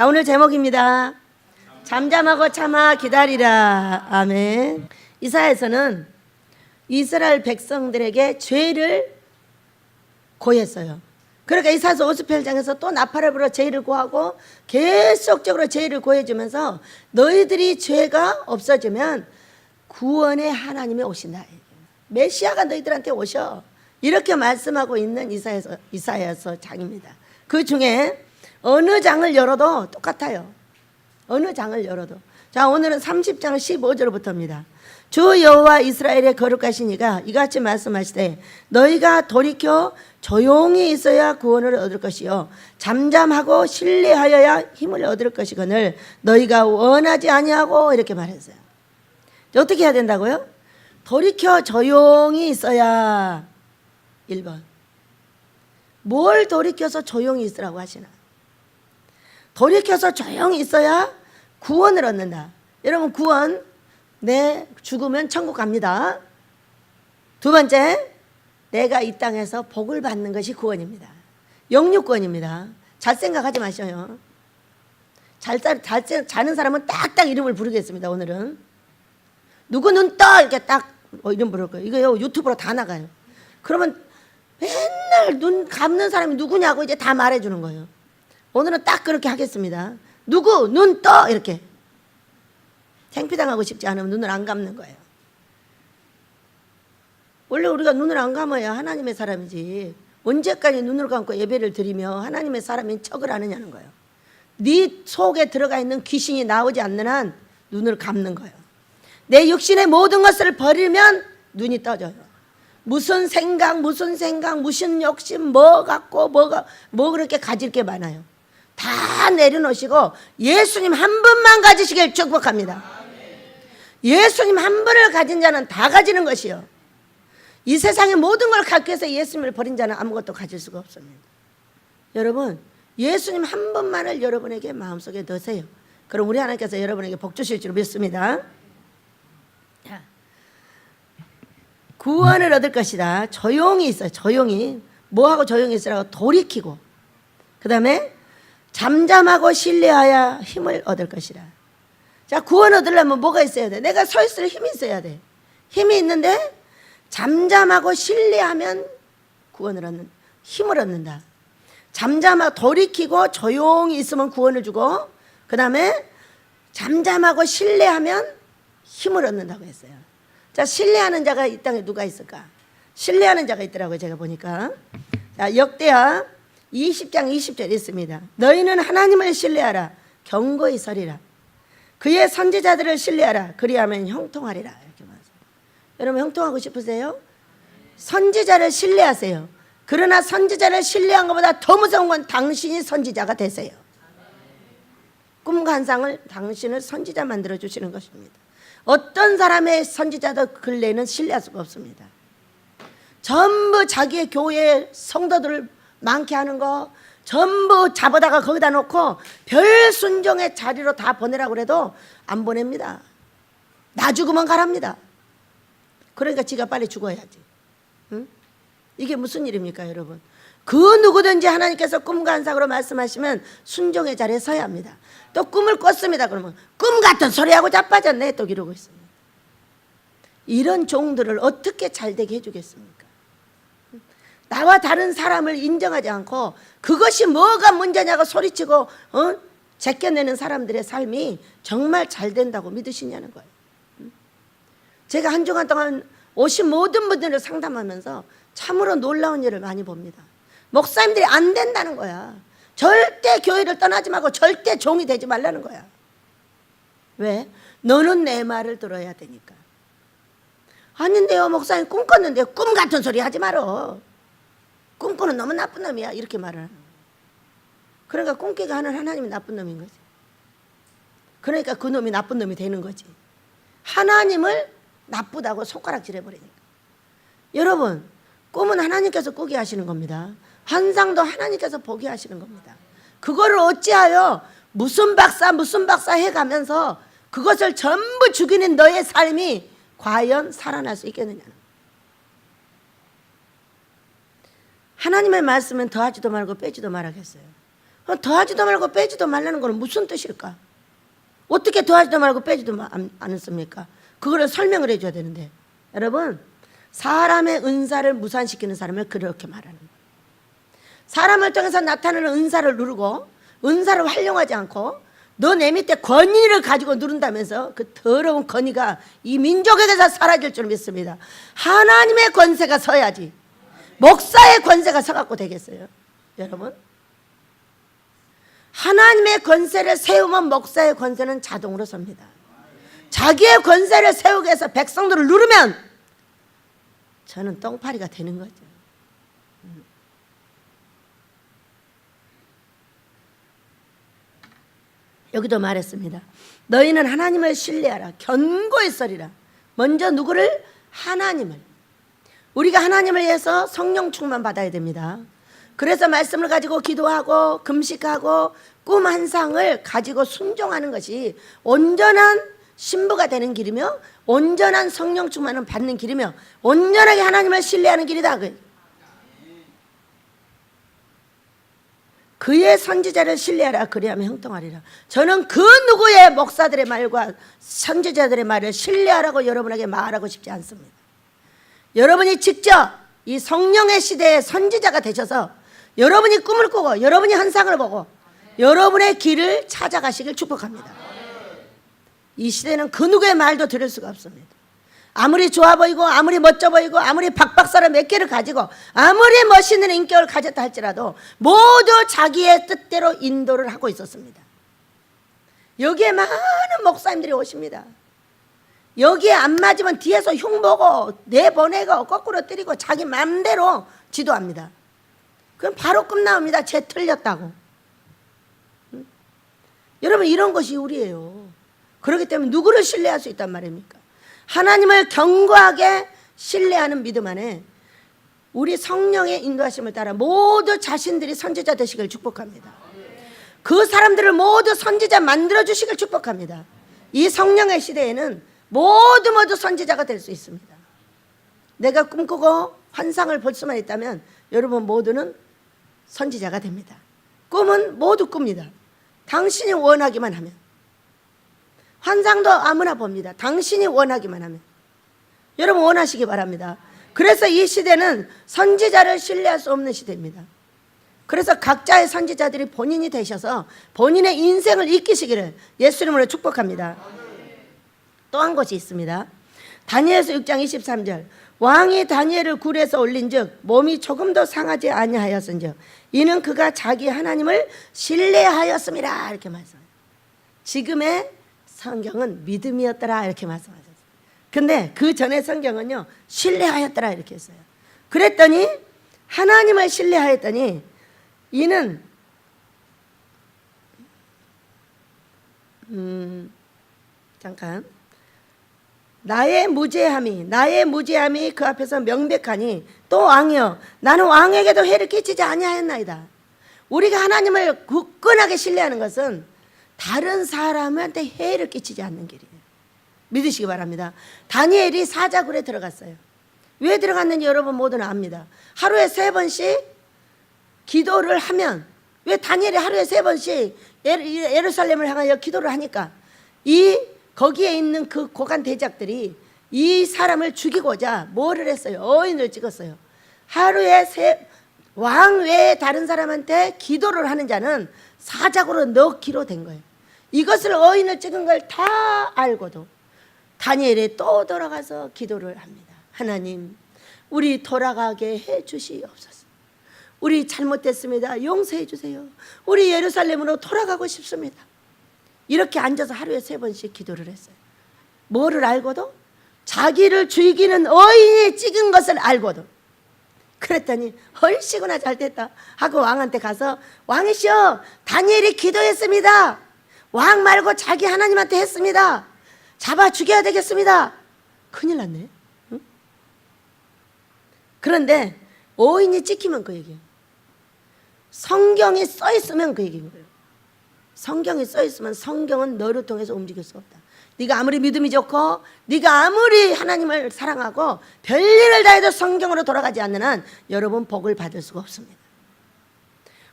자, 오늘 제목입니다. 잠잠하고 참아 기다리라. 아멘. 이사야서는 이스라엘 백성들에게 죄를 고했어요. 그러니까 이사야서 58장에서 또 나팔을 불어 죄를 고하고 계속적으로 죄를 고해주면서 너희들이 죄가 없어지면 구원의 하나님이 오신다. 메시아가 너희들한테 오셔. 이렇게 말씀하고 있는 이사야서 장입니다. 그 중에 어느 장을 열어도 똑같아요. 어느 장을 열어도. 자, 오늘은 30장 15절부터입니다. 주 여호와 이스라엘의 거룩하신 이가 이같이 말씀하시되 너희가 돌이켜 조용히 있어야 구원을 얻을 것이요 잠잠하고 신뢰하여야 힘을 얻을 것이거늘 너희가 원하지 아니하고 이렇게 말했어요. 어떻게 해야 된다고요? 돌이켜 조용히 있어야. 1번 뭘 돌이켜서 조용히 있으라고 하시나? 돌이켜서 조용히 있어야 구원을 얻는다. 여러분, 구원, 내 죽으면 천국 갑니다. 두 번째, 내가 이 땅에서 복을 받는 것이 구원입니다. 영육구원입니다. 잘 생각하지 마셔요. 잘 자는 사람은 딱딱 이름을 부르겠습니다. 오늘은 누구 눈 떠 이렇게 딱 이름 부를 거예요. 이거 유튜브로 다 나가요. 그러면 맨날 눈 감는 사람이 누구냐고 이제 다 말해주는 거예요. 오늘은 딱 그렇게 하겠습니다. 누구 눈 떠 이렇게. 창피당하고 싶지 않으면 눈을 안 감는 거예요. 원래 우리가 눈을 안 감아야 하나님의 사람이지 언제까지 눈을 감고 예배를 드리며 하나님의 사람인 척을 하느냐는 거예요. 네 속에 들어가 있는 귀신이 나오지 않는 한 눈을 감는 거예요. 내 육신의 모든 것을 버리면 눈이 떠져요. 무슨 생각 무슨 욕심 뭐 갖고 뭐 그렇게 가질 게 많아요. 다 내려놓으시고 예수님 한 분만 가지시길 축복합니다. 예수님 한 분을 가진 자는 다 가지는 것이요 이 세상의 모든 걸 갖기 위해서 예수님을 버린 자는 아무것도 가질 수가 없습니다. 여러분, 예수님 한 분만을 여러분에게 마음속에 넣으세요. 그럼 우리 하나님께서 여러분에게 복 주실 줄 믿습니다. 구원을 얻을 것이다. 조용히 있어요. 조용히. 뭐하고 조용히 있으라고? 돌이키고, 그 다음에 잠잠하고 신뢰하여 힘을 얻을 것이라. 자, 구원 얻으려면 뭐가 있어야 돼? 내가 서 있을 힘이 있어야 돼. 힘이 있는데 잠잠하고 신뢰하면 구원을 얻는, 힘을 얻는다. 잠잠하고 돌이키고 조용히 있으면 구원을 주고, 그 다음에 잠잠하고 신뢰하면 힘을 얻는다고 했어요. 자, 신뢰하는 자가 이 땅에 누가 있을까? 신뢰하는 자가 있더라고요. 제가 보니까. 자, 역대하 20장 20절에 있습니다. 너희는 하나님을 신뢰하라. 경고히 서리라. 그의 선지자들을 신뢰하라. 그리하면 형통하리라. 이렇게 말해요. 여러분, 형통하고 싶으세요? 선지자를 신뢰하세요. 그러나 선지자를 신뢰한 것보다 더 무서운 건 당신이 선지자가 되세요. 꿈과 환상을 당신을 선지자 만들어 주시는 것입니다. 어떤 사람의 선지자도 근래는 신뢰할 수가 없습니다. 전부 자기의 교회 성도들을 많게 하는 거 전부 잡아다가 거기다 놓고 별 순종의 자리로 다 보내라고 해도 안 보냅니다. 나 죽으면 가랍니다. 그러니까 지가 빨리 죽어야지. 응? 이게 무슨 일입니까, 여러분? 그 누구든지 하나님께서 꿈과 환상으로 말씀하시면 순종의 자리에 서야 합니다. 또 꿈을 꿨습니다. 그러면 꿈 같은 소리하고 자빠졌네 또 이러고 있습니다. 이런 종들을 어떻게 잘되게 해주겠습니까? 나와 다른 사람을 인정하지 않고 그것이 뭐가 문제냐고 소리치고 제껴내는 사람들의 삶이 정말 잘 된다고 믿으시냐는 거예요. 제가 한 주간 동안 오신 모든 분들을 상담하면서 참으로 놀라운 일을 많이 봅니다. 목사님들이 안 된다는 거야. 절대 교회를 떠나지 말고 절대 종이 되지 말라는 거야. 왜? 너는 내 말을 들어야 되니까. 아닌데요, 목사님 꿈 꿨는데. 꿈 같은 소리 하지 말어. 꿈꾸는 놈은 나쁜 놈이야. 이렇게 말을 하는 거야. 그러니까 꿈깨게 하는 하나님이 나쁜 놈인 거지. 그러니까 그 놈이 나쁜 놈이 되는 거지. 하나님을 나쁘다고 손가락질 해버리니까. 여러분, 꿈은 하나님께서 꾸게 하시는 겁니다. 환상도 하나님께서 보게 하시는 겁니다. 그거를 어찌하여 무슨 박사 해가면서 그것을 전부 죽이는 너의 삶이 과연 살아날 수 있겠느냐는. 하나님의 말씀은 더하지도 말고 빼지도 말아겠어요. 더하지도 말고 빼지도 말라는 건 무슨 뜻일까? 어떻게 더하지도 말고 빼지도 않습니까? 그거를 설명을 해줘야 되는데, 여러분, 사람의 은사를 무산시키는 사람을 그렇게 말하는 거예요. 사람을 통해서 나타나는 은사를 누르고 은사를 활용하지 않고 너 내 밑에 권위를 가지고 누른다면서 그 더러운 권위가 이 민족에게서 사라질 줄 믿습니다. 하나님의 권세가 서야지 목사의 권세가 서갖고 되겠어요? 여러분, 하나님의 권세를 세우면 목사의 권세는 자동으로 섭니다. 자기의 권세를 세우기 위해서 백성들을 누르면 저는 똥파리가 되는 거죠. 여기도 말했습니다. 너희는 하나님을 신뢰하라. 견고히 서리라. 먼저 누구를? 하나님을. 우리가 하나님을 위해서 성령 충만 받아야 됩니다. 그래서 말씀을 가지고 기도하고 금식하고 꿈 한 상을 가지고 순종하는 것이 온전한 신부가 되는 길이며 온전한 성령 충만을 받는 길이며 온전하게 하나님을 신뢰하는 길이다. 그의 선지자를 신뢰하라. 그리하면 형통하리라. 저는 그 누구의 목사들의 말과 선지자들의 말을 신뢰하라고 여러분에게 말하고 싶지 않습니다. 여러분이 직접 이 성령의 시대의 선지자가 되셔서 여러분이 꿈을 꾸고 여러분이 환상을 보고 여러분의 길을 찾아가시길 축복합니다. 이 시대는 그 누구의 말도 들을 수가 없습니다. 아무리 좋아 보이고 아무리 멋져 보이고 아무리 박박사를 몇 개를 가지고 아무리 멋있는 인격을 가졌다 할지라도 모두 자기의 뜻대로 인도를 하고 있었습니다. 여기에 많은 목사님들이 오십니다. 여기에 안 맞으면 뒤에서 흉보고 내보내고 거꾸로 때리고 자기 마음대로 지도합니다. 그럼 바로 끝나옵니다. 쟤 틀렸다고. 여러분, 이런 것이 우리예요. 그렇기 때문에 누구를 신뢰할 수 있단 말입니까? 하나님을 견고하게 신뢰하는 믿음 안에 우리 성령의 인도하심을 따라 모두 자신들이 선지자 되시길 축복합니다. 그 사람들을 모두 선지자 만들어 주시길 축복합니다. 이 성령의 시대에는 모두 선지자가 될 수 있습니다. 내가 꿈꾸고 환상을 볼 수만 있다면 여러분 모두는 선지자가 됩니다. 꿈은 모두 꿉니다. 당신이 원하기만 하면. 환상도 아무나 봅니다. 당신이 원하기만 하면. 여러분 원하시기 바랍니다. 그래서 이 시대는 선지자를 신뢰할 수 없는 시대입니다. 그래서 각자의 선지자들이 본인이 되셔서 본인의 인생을 이기시기를 예수 이름으로 축복합니다. 또 한 곳이 있습니다. 다니엘서 6장 23절. 왕이 다니엘을 굴에서 올린즉 몸이 조금도 상하지 아니하였은즉 이는 그가 자기 하나님을 신뢰하였음이라. 이렇게 말씀합니다. 지금의 성경은 믿음이었더라 이렇게 말씀하셨어요. 근데 그 전에 성경은요 신뢰하였더라 이렇게 했어요. 그랬더니 하나님을 신뢰하였더니 이는 잠깐 나의 무죄함이 그 앞에서 명백하니 또 왕이여 나는 왕에게도 해를 끼치지 아니하였나이다. 우리가 하나님을 굳건하게 신뢰하는 것은 다른 사람한테 해를 끼치지 않는 길이에요. 믿으시기 바랍니다. 다니엘이 사자굴에 들어갔어요. 왜 들어갔는지 여러분 모두는 압니다. 하루에 3번씩 기도를 하면 왜 다니엘이 하루에 3번씩 예루살렘을 향하여 기도를 하니까 거기에 있는 그 고관 대작들이 이 사람을 죽이고자 뭐를 했어요? 어인을 찍었어요. 하루에 왕 외에 다른 사람한테 기도를 하는 자는 사자굴로 넣기로 된 거예요. 이것을 어인을 찍은 걸 다 알고도 다니엘이 또 돌아가서 기도를 합니다. 하나님, 우리 돌아가게 해 주시옵소서. 우리 잘못됐습니다. 용서해 주세요. 우리 예루살렘으로 돌아가고 싶습니다. 이렇게 앉아서 하루에 3번씩 기도를 했어요. 뭐를 알고도? 자기를 죽이는 어인이 찍은 것을 알고도. 그랬더니 얼씨구나 잘됐다 하고 왕한테 가서 왕이시여 다니엘이 기도했습니다. 왕 말고 자기 하나님한테 했습니다. 잡아 죽여야 되겠습니다. 큰일 났네. 응? 그런데 어인이 찍히면 그 얘기예요. 성경이 써 있으면 그 얘기인 거예요. 성경이 써 있으면 성경은 너를 통해서 움직일 수 없다. 네가 아무리 믿음이 좋고 네가 아무리 하나님을 사랑하고 별일을 다해도 성경으로 돌아가지 않는 한 여러분 복을 받을 수가 없습니다.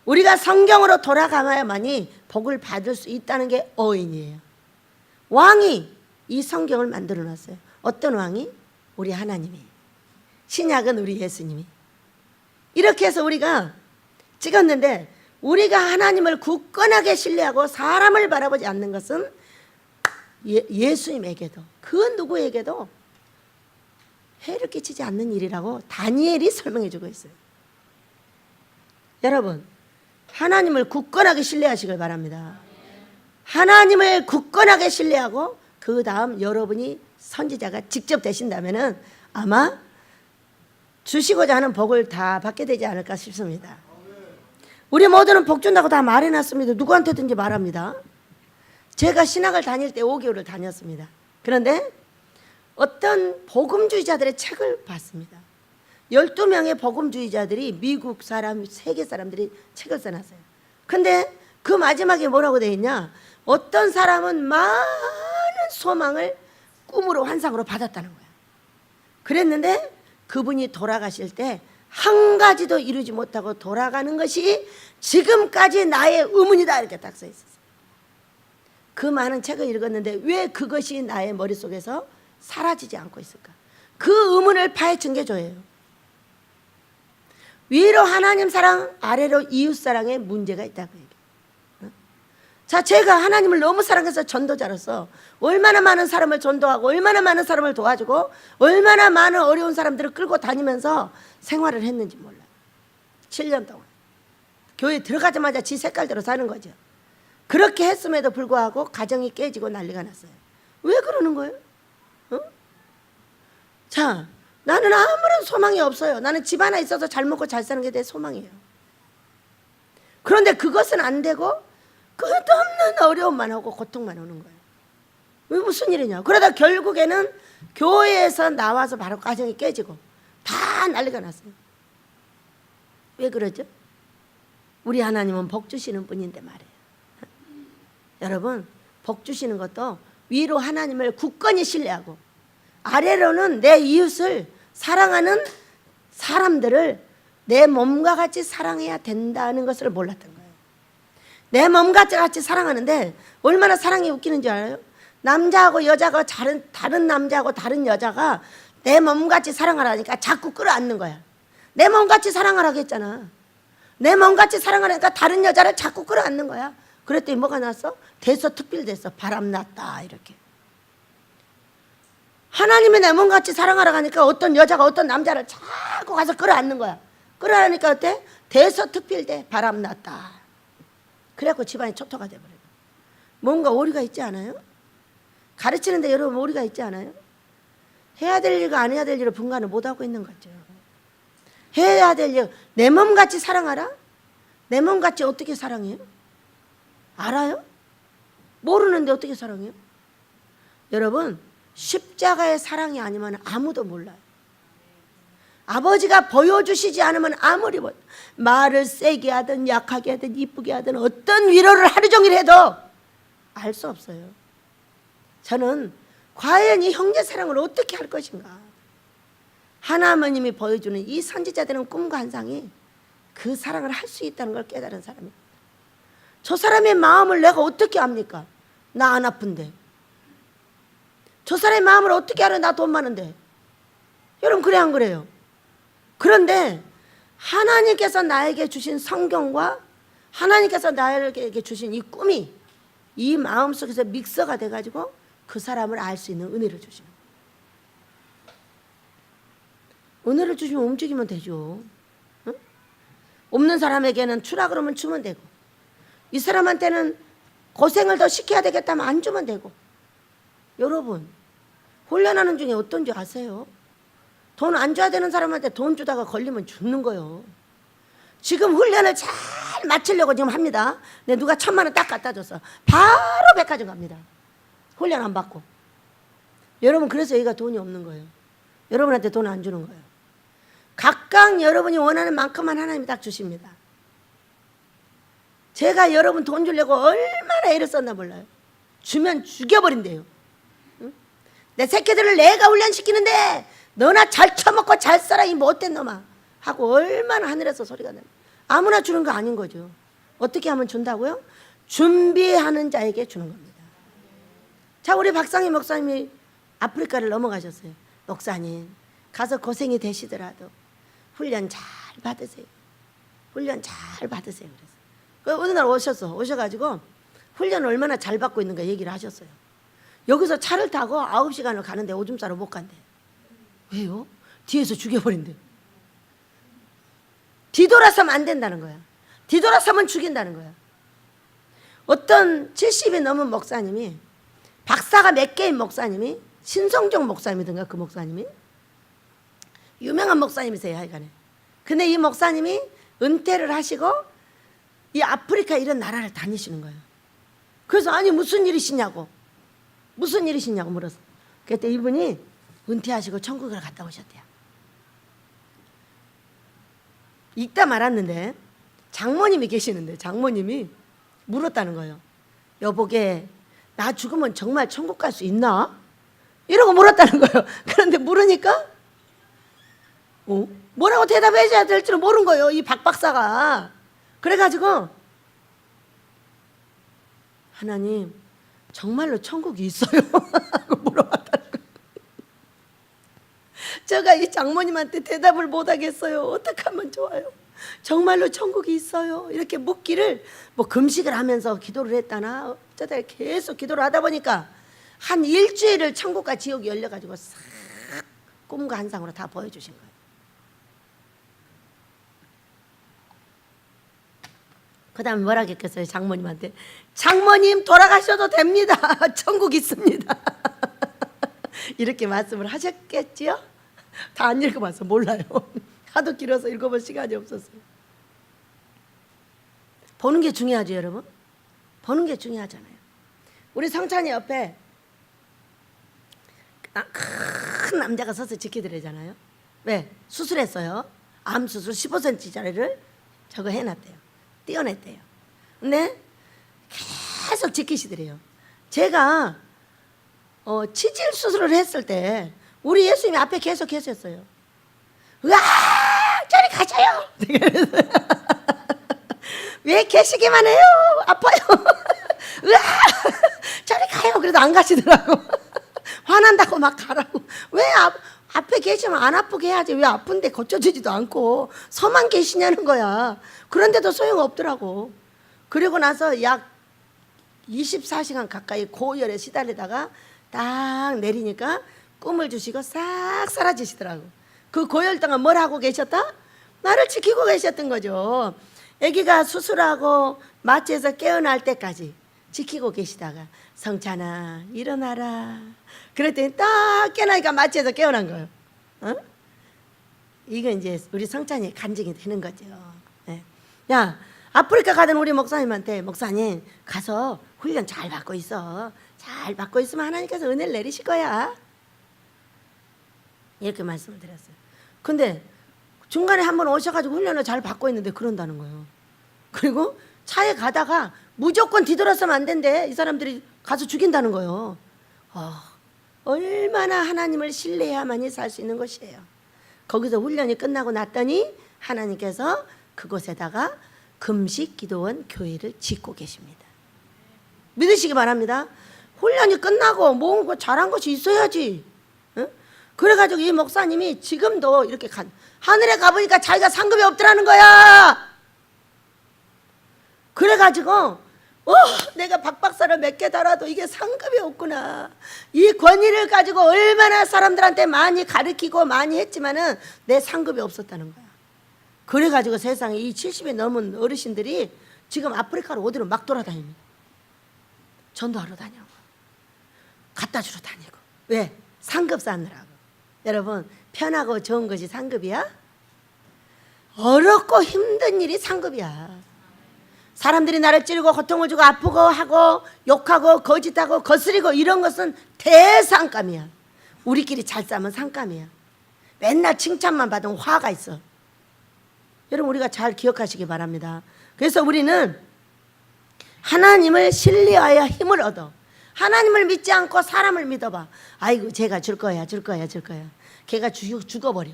우리가 성경으로 돌아가야만이 복을 받을 수 있다는 게 어인이에요. 왕이 이 성경을 만들어 놨어요. 어떤 왕이? 우리 하나님이. 신약은 우리 예수님이. 이렇게 해서 우리가 찍었는데, 우리가 하나님을 굳건하게 신뢰하고 사람을 바라보지 않는 것은 예수님에게도, 그 누구에게도 해를 끼치지 않는 일이라고 다니엘이 설명해 주고 있어요. 여러분, 하나님을 굳건하게 신뢰하시길 바랍니다. 하나님을 굳건하게 신뢰하고 그 다음 여러분이 선지자가 직접 되신다면 아마 주시고자 하는 복을 다 받게 되지 않을까 싶습니다. 우리 모두는 복 준다고 다 말해놨습니다. 누구한테든지 말합니다. 제가 신학을 다닐 때 5개월을 다녔습니다. 그런데 어떤 복음주의자들의 책을 봤습니다. 12명의 복음주의자들이 미국 사람, 세계 사람들이 책을 써놨어요. 근데 그 마지막에 뭐라고 되어 있냐? 어떤 사람은 많은 소망을 꿈으로 환상으로 받았다는 거야. 그랬는데 그분이 돌아가실 때 한 가지도 이루지 못하고 돌아가는 것이 지금까지 나의 의문이다, 이렇게 딱 써 있었어요. 그 많은 책을 읽었는데 왜 그것이 나의 머릿속에서 사라지지 않고 있을까? 그 의문을 파헤친 게 저예요. 위로 하나님 사랑, 아래로 이웃 사랑에 문제가 있다고 얘기해요. 자, 제가 하나님을 너무 사랑해서 전도자로서 얼마나 많은 사람을 전도하고 얼마나 많은 사람을 도와주고 얼마나 많은 어려운 사람들을 끌고 다니면서 생활을 했는지 몰라요. 7년 동안 교회 들어가자마자 지 색깔대로 사는 거죠. 그렇게 했음에도 불구하고 가정이 깨지고 난리가 났어요. 왜 그러는 거예요? 자, 나는 아무런 소망이 없어요. 나는 집 하나 있어서 잘 먹고 잘 사는 게 내 소망이에요. 그런데 그것은 안 되고 끝없는 어려움만 하고 고통만 오는 거예요. 왜 무슨 일이냐? 그러다 결국에는 교회에서 나와서 바로 가정이 깨지고 다 난리가 났어요. 왜 그러죠? 우리 하나님은 복 주시는 분인데 말이에요. 여러분, 복 주시는 것도 위로 하나님을 굳건히 신뢰하고 아래로는 내 이웃을 사랑하는 사람들을 내 몸과 같이 사랑해야 된다는 것을 몰랐던 거예요. 내 몸과 같이 사랑하는데 얼마나 사랑이 웃기는지 알아요? 남자하고 여자가 다른 남자하고 다른 여자가 내 몸같이 사랑하라니까 자꾸 끌어안는 거야. 내 몸같이 사랑하라고 했잖아. 내 몸같이 사랑하라니까 다른 여자를 자꾸 끌어안는 거야. 그랬더니 뭐가 났어? 대서특필됐어. 바람났다, 이렇게. 하나님이 내 몸같이 사랑하라고 하니까 어떤 여자가 어떤 남자를 자꾸 가서 끌어안는 거야. 끌어안으니까 어때? 대서특필돼. 바람났다. 그래갖고 집안이 초토가 돼버려요. 뭔가 오류가 있지 않아요? 가르치는데 여러분 오류가 있지 않아요? 해야 될 일과 안 해야 될 일을 분간을 못하고 있는 거죠. 해야 될 일, 내 몸같이 사랑하라? 내 몸같이 어떻게 사랑해요? 알아요? 모르는데 어떻게 사랑해요? 여러분, 십자가의 사랑이 아니면 아무도 몰라요. 아버지가 보여주시지 않으면 아무리 말을 세게 하든 약하게 하든 이쁘게 하든 어떤 위로를 하루 종일 해도 알 수 없어요. 저는 과연 이 형제 사랑을 어떻게 할 것인가. 하나님이 보여주는 이 선지자들은 꿈과 환상이 그 사랑을 할 수 있다는 걸 깨달은 사람이에요. 저 사람의 마음을 내가 어떻게 압니까? 나 안 아픈데. 저 사람의 마음을 어떻게 알아? 나 돈 많은데. 여러분, 그래 안 그래요? 그런데 하나님께서 나에게 주신 성경과 하나님께서 나에게 주신 이 꿈이 이 마음속에서 믹서가 돼가지고 그 사람을 알 수 있는 은혜를 주시는 거예요. 은혜를 주시면 움직이면 되죠. 응? 없는 사람에게는 주라 그러면 주면 되고, 이 사람한테는 고생을 더 시켜야 되겠다면 안 주면 되고. 여러분, 훈련하는 중에 어떤지 아세요? 돈 안 줘야 되는 사람한테 돈 주다가 걸리면 죽는 거예요. 지금 훈련을 잘 마치려고 지금 합니다. 근데 누가 1,000만 원 딱 갖다 줬어. 바로 백화점 갑니다. 훈련 안 받고. 여러분, 그래서 여기가 돈이 없는 거예요. 여러분한테 돈 안 주는 거예요. 각각 여러분이 원하는 만큼만 하나님이 딱 주십니다. 제가 여러분 돈 주려고 얼마나 애를 썼나 몰라요. 주면 죽여버린대요. 응? 내 새끼들을 내가 훈련시키는데 너나 잘 처먹고 잘 살아 이 못된 놈아 하고 얼마나 하늘에서 소리가 나요. 아무나 주는 거 아닌 거죠. 어떻게 하면 준다고요? 준비하는 자에게 주는 겁니다. 자, 우리 박상희 목사님이 아프리카를 넘어가셨어요. 목사님, 가서 고생이 되시더라도 훈련 잘 받으세요. 훈련 잘 받으세요. 그래서 어느 날 오셔가지고 훈련 얼마나 잘 받고 있는가 얘기를 하셨어요. 여기서 차를 타고 9시간을 가는데 오줌 싸러 못 간대. 왜요? 뒤에서 죽여버린대. 뒤돌아서면 안 된다는 거야. 뒤돌아서면 죽인다는 거야. 어떤 70이 넘은 목사님이, 박사가 몇 개인 목사님이, 신성종 목사님이든가 그 목사님이 유명한 목사님이세요, 하여간에. 근데 이 목사님이 은퇴를 하시고 이 아프리카 이런 나라를 다니시는 거예요. 그래서 아니 무슨 일이시냐고 물었어. 그때 이분이 은퇴하시고 천국을 갔다 오셨대요. 읽다 말았는데 장모님이 계시는데 장모님이 물었다는 거예요. 여보게, 나 죽으면 정말 천국 갈 수 있나? 이러고 물었다는 거예요. 그런데 물으니까 뭐라고 대답해줘야 될 줄은 모르는 거예요, 이 박 박사가. 그래가지고 하나님, 정말로 천국이 있어요? 하고 물어봤다는 거예요. 제가 이 장모님한테 대답을 못하겠어요. 어떻게 하면 좋아요? 정말로 천국이 있어요? 이렇게 묻기를 뭐 금식을 하면서 기도를 했다나 어쩌다 계속 기도를 하다 보니까 한 일주일을 천국과 지옥이 열려가지고 싹 꿈과 환상으로 다 보여주신 거예요. 그 다음에 뭐라 했겠어요? 장모님한테. 장모님, 돌아가셔도 됩니다. 천국 있습니다. 이렇게 말씀을 하셨겠지요? 다 안 읽어봐서 몰라요. 하도 길어서 읽어볼 시간이 없었어요. 보는 게 중요하죠, 여러분. 보는 게 중요하잖아요. 우리 성찬이 옆에 큰 남자가 서서 지키더래잖아요. 왜? 수술했어요. 암 수술 15cm짜리를 저거 해놨대요. 띄어냈대요. 근데 계속 지키시더래요. 제가 치질 수술을 했을 때 우리 예수님이 앞에 계속 계셨어요. 으아, 저리 가셔요. 왜 계시기만 해요? 아파요. 으아, 저리 가요. 그래도 안 가시더라고. 화난다고 막 가라고. 왜 앞에 계시면 안 아프게 해야지. 왜 아픈데 고쳐주지도 않고 서만 계시냐는 거야. 그런데도 소용없더라고. 그리고 나서 약 24시간 가까이 고열에 시달리다가 딱 내리니까 꿈을 주시고 싹 사라지시더라고. 그 고열 동안 뭘 하고 계셨다? 나를 지키고 계셨던 거죠. 아기가 수술하고 마취해서 깨어날 때까지 지키고 계시다가 성찬아 일어나라. 그랬더니 딱 깨어나니까 마취해서 깨어난 거예요. 이건 이제 우리 성찬이 간증이 되는 거죠. 네. 야, 아프리카 가던 우리 목사님한테 목사님 가서 훈련 잘 받고 있어. 잘 받고 있으면 하나님께서 은혜를 내리실 거야. 이렇게 말씀을 드렸어요. 근데 중간에 한번 오셔가지고 훈련을 잘 받고 있는데 그런다는 거예요. 그리고 차에 가다가 무조건 뒤돌아서면 안 된대. 이 사람들이 가서 죽인다는 거예요. 얼마나 하나님을 신뢰해야만이 살 수 있는 것이에요. 거기서 훈련이 끝나고 났더니 하나님께서 그곳에다가 금식 기도원 교회를 짓고 계십니다. 믿으시기 바랍니다. 훈련이 끝나고 뭔가 잘한 것이 있어야지. 응? 그래가지고 이 목사님이 지금도 이렇게 하늘에 가보니까 자기가 상급이 없더라는 거야. 그래가지고 내가 박 박사를 몇 개 달아도 이게 상급이 없구나. 이 권위를 가지고 얼마나 사람들한테 많이 가르치고 많이 했지만은 내 상급이 없었다는 거야. 그래가지고 세상에 이 70이 넘은 어르신들이 지금 아프리카로 어디로 막 돌아다닙니다. 전도하러 다니고 갖다 주러 다니고. 왜? 상급 쌓느라고. 여러분, 편하고 좋은 것이 상급이야? 어렵고 힘든 일이 상급이야. 사람들이 나를 찌르고 고통을 주고 아프고 하고 욕하고 거짓하고 거스리고 이런 것은 대상감이야. 우리끼리 잘 싸면 상감이야. 맨날 칭찬만 받으면 화가 있어. 여러분, 우리가 잘 기억하시기 바랍니다. 그래서 우리는 하나님을 신뢰하여 힘을 얻어. 하나님을 믿지 않고 사람을 믿어봐. 아이고, 제가 줄 거야. 걔가 죽어버려.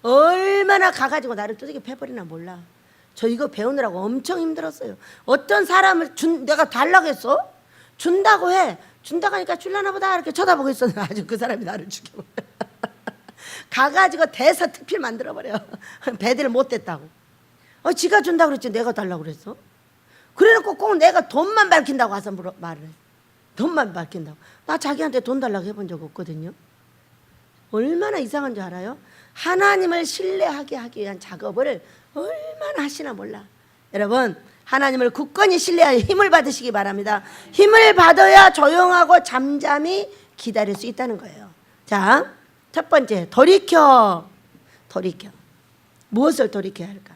얼마나 얼마나 가가지고 나를 두들겨 패버리나 몰라. 저 이거 배우느라고 엄청 힘들었어요. 어떤 사람을 내가 달라고 했어? 준다고 해. 준다고 하니까 줄라나 보다 이렇게 쳐다보고 있었는데 아주 그 사람이 나를 죽여버려. 가가지고 대서특필 만들어버려. 배들을 못됐다고. 지가 준다고 그랬지 내가 달라고 그랬어? 그래놓고 꼭 내가 돈만 밝힌다고 와서 말을 해. 돈만 밝힌다고. 나 자기한테 돈 달라고 해본 적 없거든요. 얼마나 이상한 줄 알아요? 하나님을 신뢰하게 하기 위한 작업을 얼마나 하시나 몰라. 여러분, 하나님을 굳건히 신뢰하여 힘을 받으시기 바랍니다. 힘을 받아야 조용하고 잠잠히 기다릴 수 있다는 거예요. 자, 첫 번째, 돌이켜. 무엇을 돌이켜야 할까?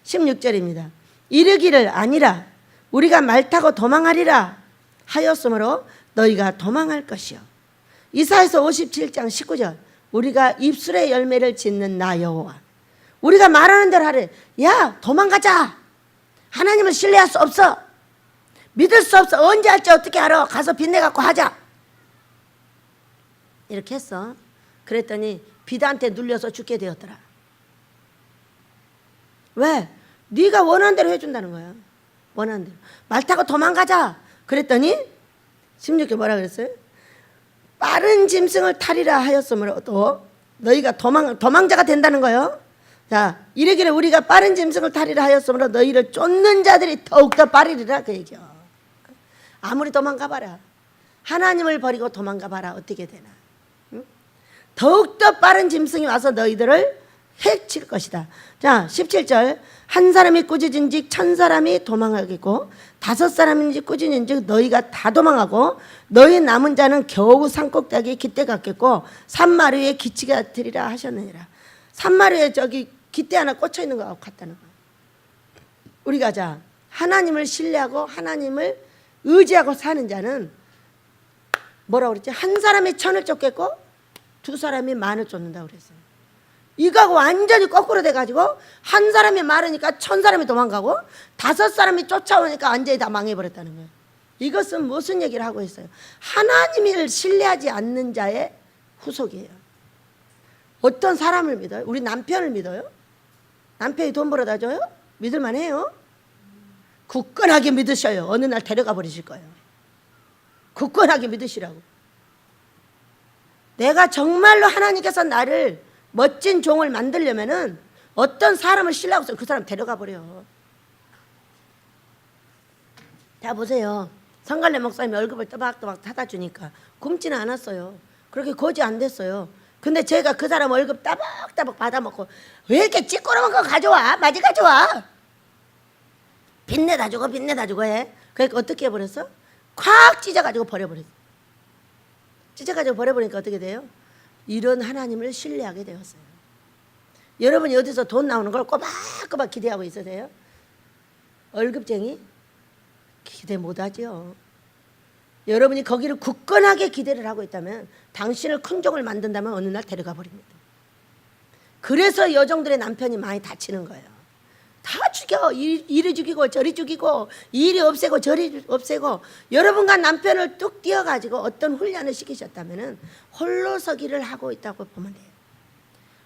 16절입니다. 이르기를 아니라 우리가 말 타고 도망하리라 하였으므로 너희가 도망할 것이요. 이사야서 57장 19절. 우리가 입술의 열매를 짓는 나 여호와. 우리가 말하는 대로 하래. 야, 도망가자. 하나님을 신뢰할 수 없어. 믿을 수 없어. 언제 할지 어떻게 알아. 가서 빚내 갖고 하자. 이렇게 했어. 그랬더니 비단한테 눌려서 죽게 되었더라. 왜? 네가 원하는 대로 해준다는 거야. 원하는 대로. 말 타고 도망가자. 그랬더니 16절 뭐라 그랬어요? 빠른 짐승을 타리라 하였으므로 또 너희가 도망자가 된다는 거예요. 자, 이르기를 우리가 빠른 짐승을 타리라 하였으므로 너희를 쫓는 자들이 더욱더 빠르리라 그 얘기요. 아무리 도망가봐라. 하나님을 버리고 도망가봐라. 어떻게 되나. 응? 더욱더 빠른 짐승이 와서 너희들을 해칠 것이다. 자, 17절. 한 사람이 꾸짖은즉 1000사람이 도망하겠고 5사람인지 꾸짖은즉 너희가 다 도망하고 너희 남은 자는 겨우 산꼭대기에 깃대 같겠고 산마루에 기치가 되리라 하셨느니라. 산마루에 저기 깃대 하나 꽂혀 있는 거 같다는 거야. 우리가 자 하나님을 신뢰하고 하나님을 의지하고 사는 자는 뭐라고 그랬지? 한 사람이 1000을 쫓겠고 2사람이 10,000을 쫓는다고 그랬어요. 이거하고 완전히 거꾸로 돼가지고 한 사람이 많으니까 1000사람이 도망가고 5사람이 쫓아오니까 완전히 다 망해버렸다는 거예요. 이것은 무슨 얘기를 하고 있어요? 하나님을 신뢰하지 않는 자의 후속이에요. 어떤 사람을 믿어요? 우리 남편을 믿어요? 남편이 돈 벌어다 줘요? 믿을만 해요? 굳건하게 믿으셔요. 어느 날 데려가 버리실 거예요. 굳건하게 믿으시라고. 내가 정말로 하나님께서 나를 멋진 종을 만들려면은 어떤 사람을 신뢰하고 있어요. 그 사람 데려가 버려. 자, 보세요. 성갈래 목사님이 월급을 또박또박 타다 주니까 굶지는 않았어요. 그렇게 거지 안 됐어요. 근데 제가 그 사람 월급 따박따박 받아먹고 왜 이렇게 찌꺼러운 거 가져와? 마지 가져와. 빚내다 주고 해. 그러니까 어떻게 해버렸어? 콱 찢어가지고 버려버렸어. 찢어가지고 버려버리니까 어떻게 돼요? 이런 하나님을 신뢰하게 되었어요. 여러분이 어디서 돈 나오는 걸 꼬박꼬박 기대하고 있으세요? 월급쟁이? 기대 못하죠. 여러분이 거기를 굳건하게 기대를 하고 있다면 당신을 큰 종을 만든다면 어느 날 데려가 버립니다. 그래서 여종들의 남편이 많이 다치는 거예요. 다 죽여. 이리 죽이고 저리 죽이고 이리 없애고 저리 없애고. 여러분과 남편을 뚝 띄어가지고 어떤 훈련을 시키셨다면 홀로서기를 하고 있다고 보면 돼요.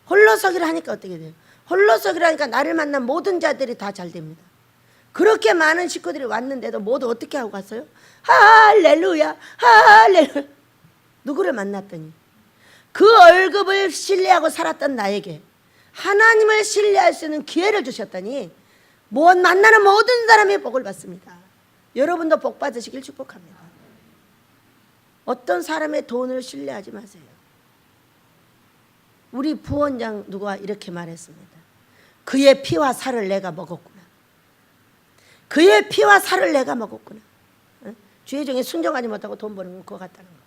홀로서기를 하니까 어떻게 돼요? 홀로서기를 하니까 나를 만난 모든 자들이 다 잘 됩니다. 그렇게 많은 식구들이 왔는데도 모두 어떻게 하고 갔어요? 할렐루야 할렐루야. 누구를 만났더니 그 월급을 신뢰하고 살았던 나에게 하나님을 신뢰할 수 있는 기회를 주셨더니 만나는 모든 사람이 복을 받습니다. 여러분도 복 받으시길 축복합니다. 어떤 사람의 돈을 신뢰하지 마세요. 우리 부원장 누가 이렇게 말했습니다. 그의 피와 살을 내가 먹었구나. 그의 피와 살을 내가 먹었구나. 주의 종이 순종하지 못하고 돈 버는 건 그거 같다는 거.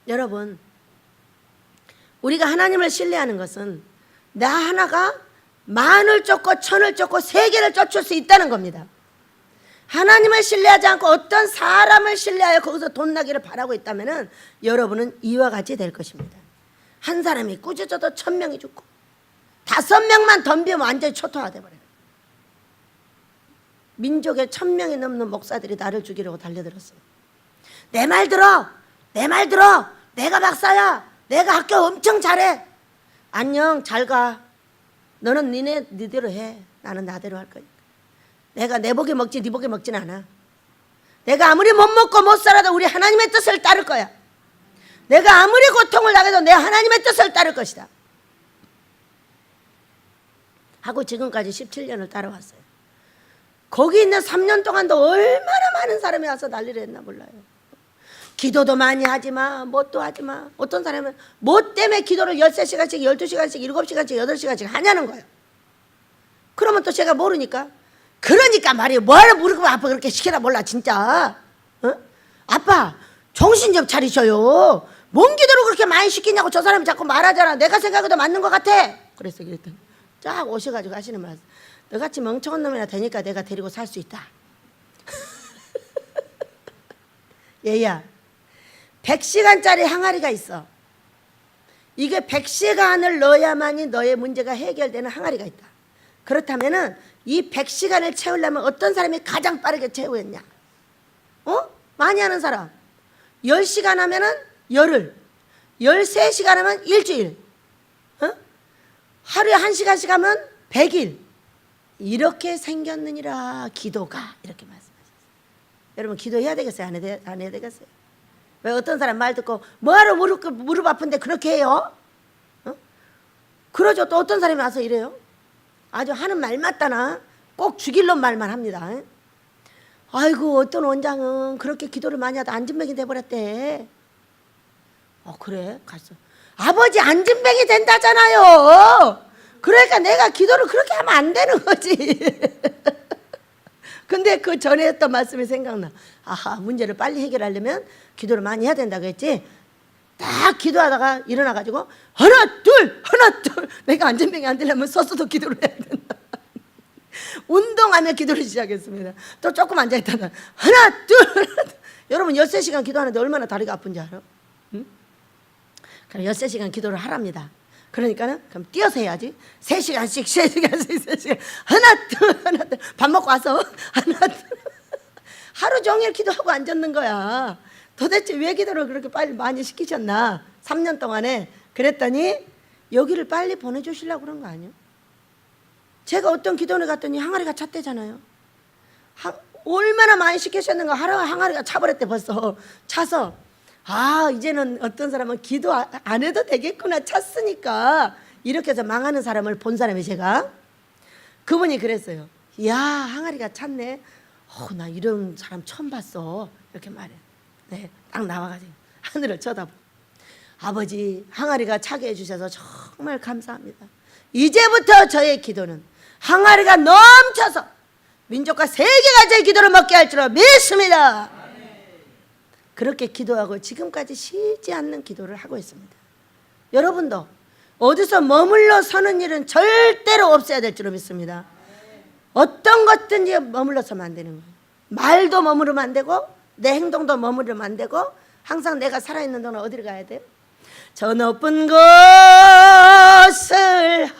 여러분, 우리가 하나님을 신뢰하는 것은 나 하나가 10,000을 쫓고 1,000을 쫓고 세계를 쫓을 수 있다는 겁니다. 하나님을 신뢰하지 않고 어떤 사람을 신뢰하여 거기서 돈 나기를 바라고 있다면 여러분은 이와 같이 될 것입니다. 한 사람이 꾸짖어도 1,000명이 죽고 5명만 덤비면 완전히 초토화돼 버려요. 민족에 1,000명이 넘는 목사들이 나를 죽이려고 달려들었어요. 내 말 들어. 내 말 들어. 내가 박사야. 내가 학교 엄청 잘해. 안녕, 잘 가. 너는 니대로 해. 나는 나대로 할 거니까. 내가 내 복에 먹지 네 복에 먹진 않아. 내가 아무리 못 먹고 못 살아도 우리 하나님의 뜻을 따를 거야. 내가 아무리 고통을 당해도 내 하나님의 뜻을 따를 것이다 하고 지금까지 17년을 따라왔어요. 거기 있는 3년 동안도 얼마나 많은 사람이 와서 난리를 했나 몰라요. 기도도 많이 하지마, 뭣도 하지마. 어떤 사람은 뭐 때문에 기도를 13시간씩 12시간씩 7시간씩 8시간씩 하냐는 거예요. 그러면 또 제가 모르니까, 그러니까 말이에요. 뭐하러 모르고 아빠 그렇게 시키나 몰라 진짜. 어? 아빠 정신 좀 차리셔요. 뭔 기도를 그렇게 많이 시키냐고 저 사람이 자꾸 말하잖아. 내가 생각해도 맞는 것 같아. 그랬어. 그랬더니 쫙 오셔가지고 하시는 말씀. 너같이 멍청한 놈이나 되니까 내가 데리고 살 수 있다. 얘야, 100시간짜리 항아리가 있어. 이게 100시간을 넣어야만이 너의 문제가 해결되는 항아리가 있다. 그렇다면은 이 100시간을 채우려면 어떤 사람이 가장 빠르게 채우겠냐? 많이 하는 사람 10시간 하면은 열흘, 13시간 하면 일주일, 하루에 1시간씩 하면 100일. 이렇게 생겼느니라 기도가. 이렇게 말씀하셨어요. 여러분 기도해야 되겠어요? 안 해야 되겠어요? 왜 어떤 사람 말 듣고 뭐하러 무릎 아픈데 그렇게 해요? 그러죠. 또 어떤 사람이 와서 이래요. 아주 하는 말 맞다나 꼭 죽일 놈 말만 합니다. 아이고 어떤 원장은 그렇게 기도를 많이 하다 안진뱅이 돼버렸대. 그래? 갔어. 아버지 안진뱅이 된다잖아요. 그러니까 내가 기도를 그렇게 하면 안 되는 거지. 근데 그 전에 했던 말씀이 생각나. 아하, 문제를 빨리 해결하려면 기도를 많이 해야 된다고 했지. 딱 기도하다가 일어나가지고 하나 둘 내가 안전병이 안 되려면 서서도 기도를 해야 된다. 운동하며 기도를 시작했습니다. 또 조금 앉아있다가 하나 둘 여러분 13시간 기도하는데 얼마나 다리가 아픈지 알아? 응? 그럼 13시간 기도를 하랍니다. 그러니까는 그럼 뛰어서 해야지. 3시간 하나 둘 밥 먹고 와서 하나 둘 하루 종일 기도하고 앉았는 거야. 도대체 왜 기도를 그렇게 빨리 많이 시키셨나? 3년 동안에. 그랬더니 여기를 빨리 보내주시려고 그런 거 아니에요? 제가 어떤 기도원에 갔더니 항아리가 찼대잖아요. 얼마나 많이 시키셨는가. 하루가 항아리가 차버렸대. 벌써 차서 이제는 어떤 사람은 기도 안 해도 되겠구나 찼으니까. 이렇게 해서 망하는 사람을 본 사람이 제가. 그분이 그랬어요. 이야 항아리가 찼네. 나 이런 사람 처음 봤어. 이렇게 말해. 네, 딱 나와가지고 하늘을 쳐다보고 아버지 항아리가 차게 해주셔서 정말 감사합니다. 이제부터 저의 기도는 항아리가 넘쳐서 민족과 세계가 제 기도를 먹게 할 줄로 믿습니다. 그렇게 기도하고 지금까지 쉬지 않는 기도를 하고 있습니다. 여러분도 어디서 머물러 서는 일은 절대로 없어야 될 줄로 믿습니다. 어떤 것든지 머물러 서면 안 되는 거예요. 말도 머무르면 안 되고 내 행동도 머무르면 안 되고 항상 내가 살아있는 동안 어디를 가야 돼요? 저 높은 곳을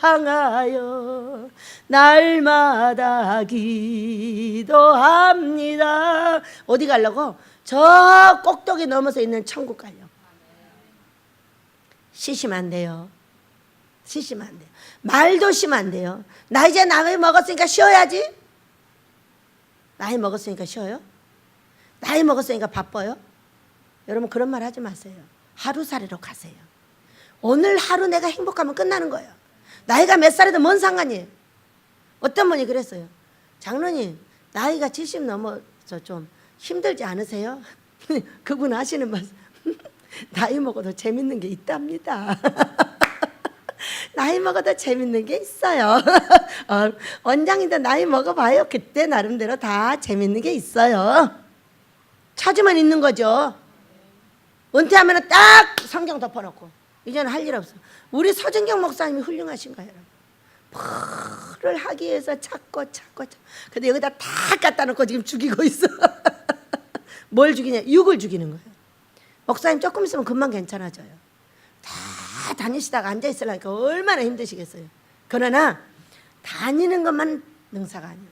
향하여 날마다 기도합니다. 어디 가려고? 저 꼭대기 넘어서 있는 천국 가려고. 쉬시면 안 돼요. 쉬시면 안 돼요. 말도 쉬면 안 돼요. 나 이제 나이 먹었으니까 쉬어야지. 나이 먹었으니까 쉬어요? 나이 먹었으니까 바빠요? 여러분 그런 말 하지 마세요. 하루살이로 가세요. 오늘 하루 내가 행복하면 끝나는 거예요. 나이가 몇 살이든 뭔 상관이에요. 어떤 분이 그랬어요. 장로님 나이가 70 넘어서 좀 힘들지 않으세요? 그분 하시는 말씀 나이 먹어도 재밌는 게 있답니다. 나이 먹어도 재밌는 게 있어요. 원장님도 나이 먹어봐요. 그때 나름대로 다 재밌는 게 있어요. 찾으면 있는 거죠. 은퇴하면 딱 성경 덮어놓고 이제는 할 일 없어. 우리 서정경 목사님이 훌륭하신 거예요. 뭐를 하기 위해서 찾고 근데 여기다 다 갖다 놓고 지금 죽이고 있어. 뭘 죽이냐? 육을 죽이는 거예요. 목사님 조금 있으면 금방 괜찮아져요. 다 다니시다가 앉아있으려니까 얼마나 힘드시겠어요. 그러나 다니는 것만 능사가 아니에요.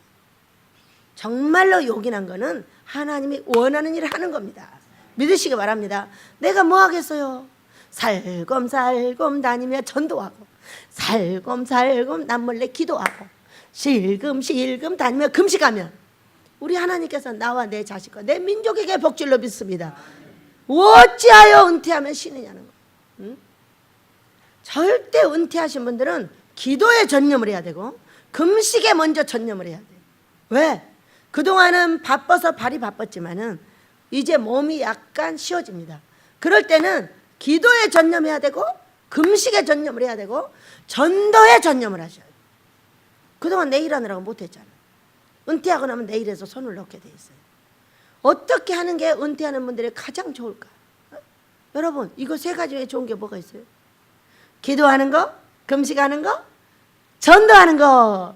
정말로 요긴한 거는 하나님이 원하는 일을 하는 겁니다. 믿으시기 바랍니다. 내가 뭐 하겠어요? 살금살금 다니며 전도하고 살금살금 남몰래 기도하고 실금실금 다니며 금식하면 우리 하나님께서 나와 내 자식과 내 민족에게 복줄로 믿습니다. 어찌하여 은퇴하면 쉬느냐는 거. 응? 절대 은퇴하신 분들은 기도에 전념을 해야 되고 금식에 먼저 전념을 해야 돼요. 왜? 그동안은 바빠서 발이 바빴지만은 이제 몸이 약간 쉬어집니다. 그럴 때는 기도에 전념해야 되고 금식에 전념을 해야 되고 전도에 전념을 하셔야 돼요. 그동안 내일 하느라고 못했잖아요. 은퇴하고 나면 내일에서 손을 놓게 돼 있어요. 어떻게 하는 게 은퇴하는 분들이 가장 좋을까? 여러분, 이거 세 가지 중에 좋은 게 뭐가 있어요? 기도하는 거, 금식하는 거, 전도하는 거.